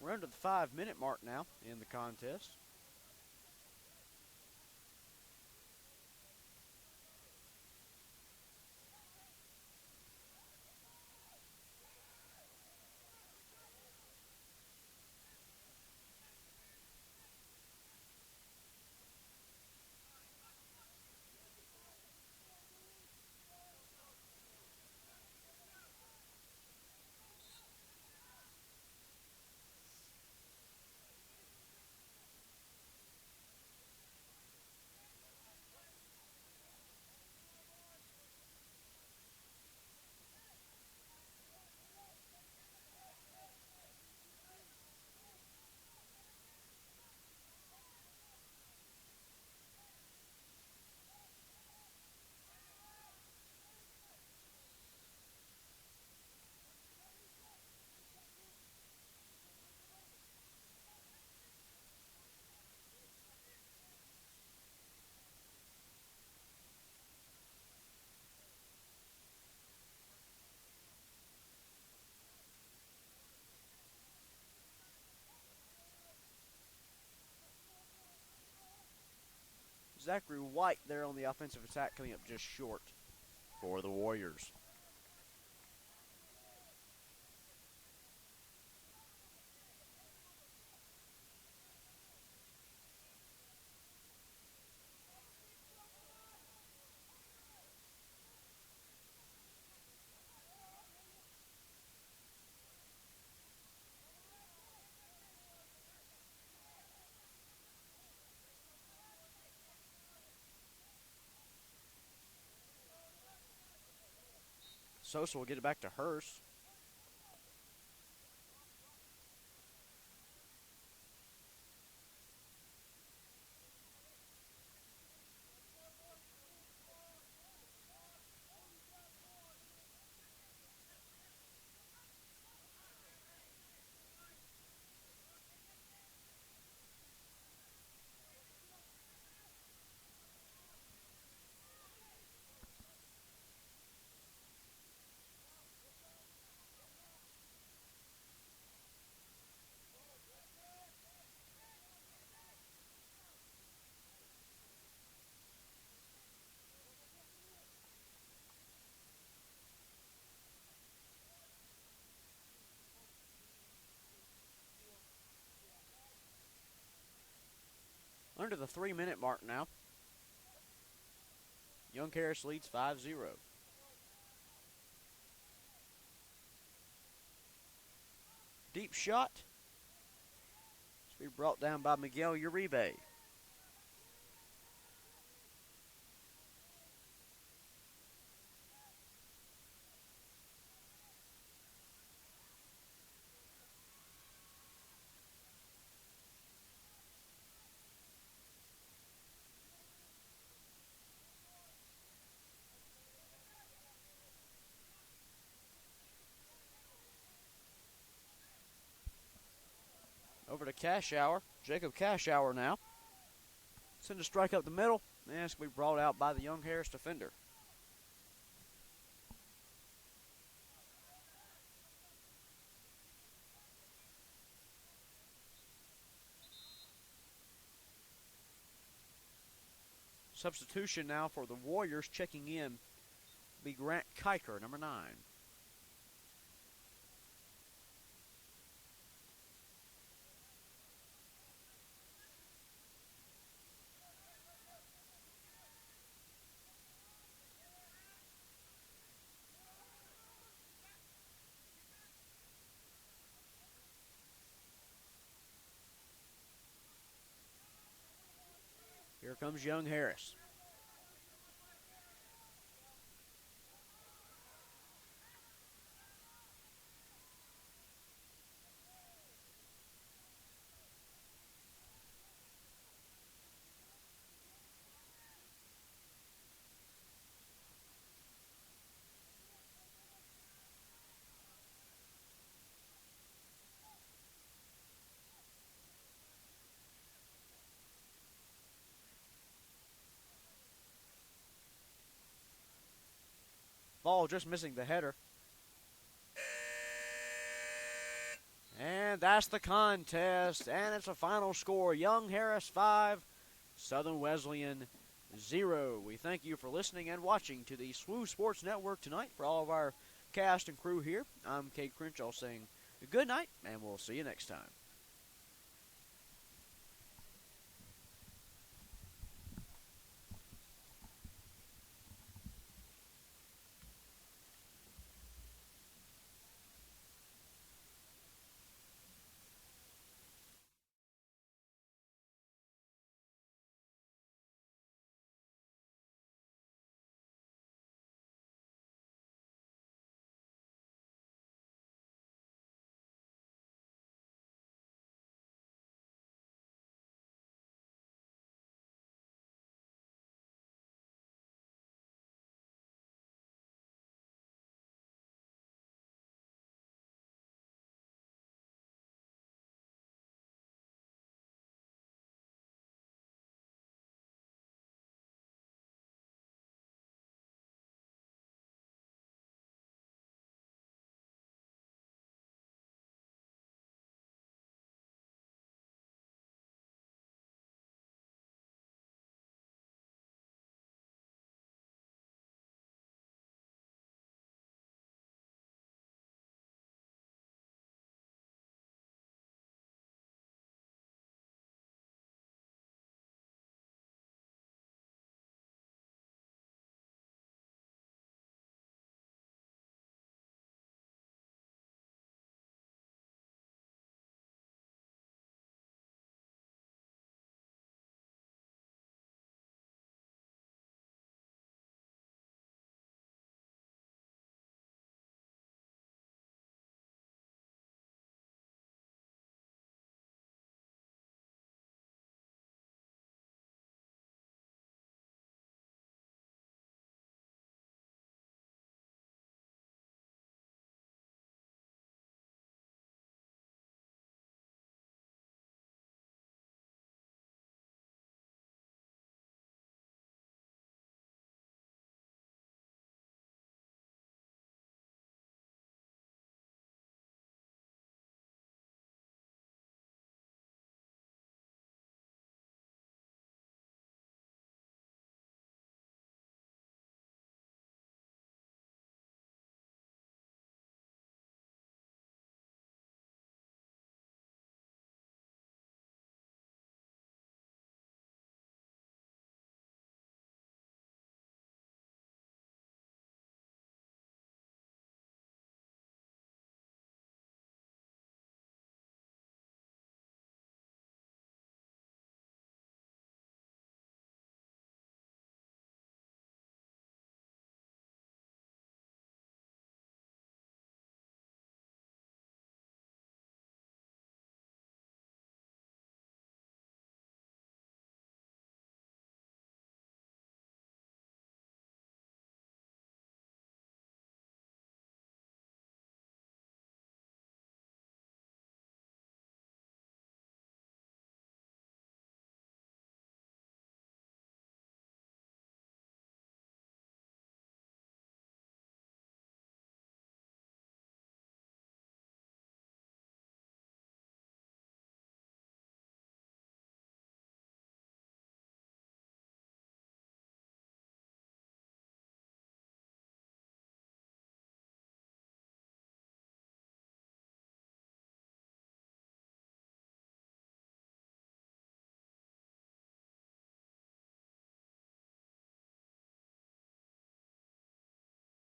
We're under the 5-minute mark now in the contest. Zachary White there on the offensive attack, coming up just short for the Warriors. Sosa will get it back to Hurst. Under the 3-minute mark now. YoungHarris leads 5-0. Deep shot. To be brought down by Miguel Uribe. Over to Cashour. Jacob Cashour now. Send a strike up the middle. And it's going to be brought out by the YoungHarris defender. Substitution now for the Warriors. Checking in be Grant Kiker, number 9. Here comes YoungHarris. Ball just missing the header. And that's the contest. And it's a final score. YoungHarris 5, Southern Wesleyan 0. We thank you for listening and watching to the SWU Sports Network tonight. For all of our cast and crew here, I'm Kate Crenshaw saying good night, and we'll see you next time.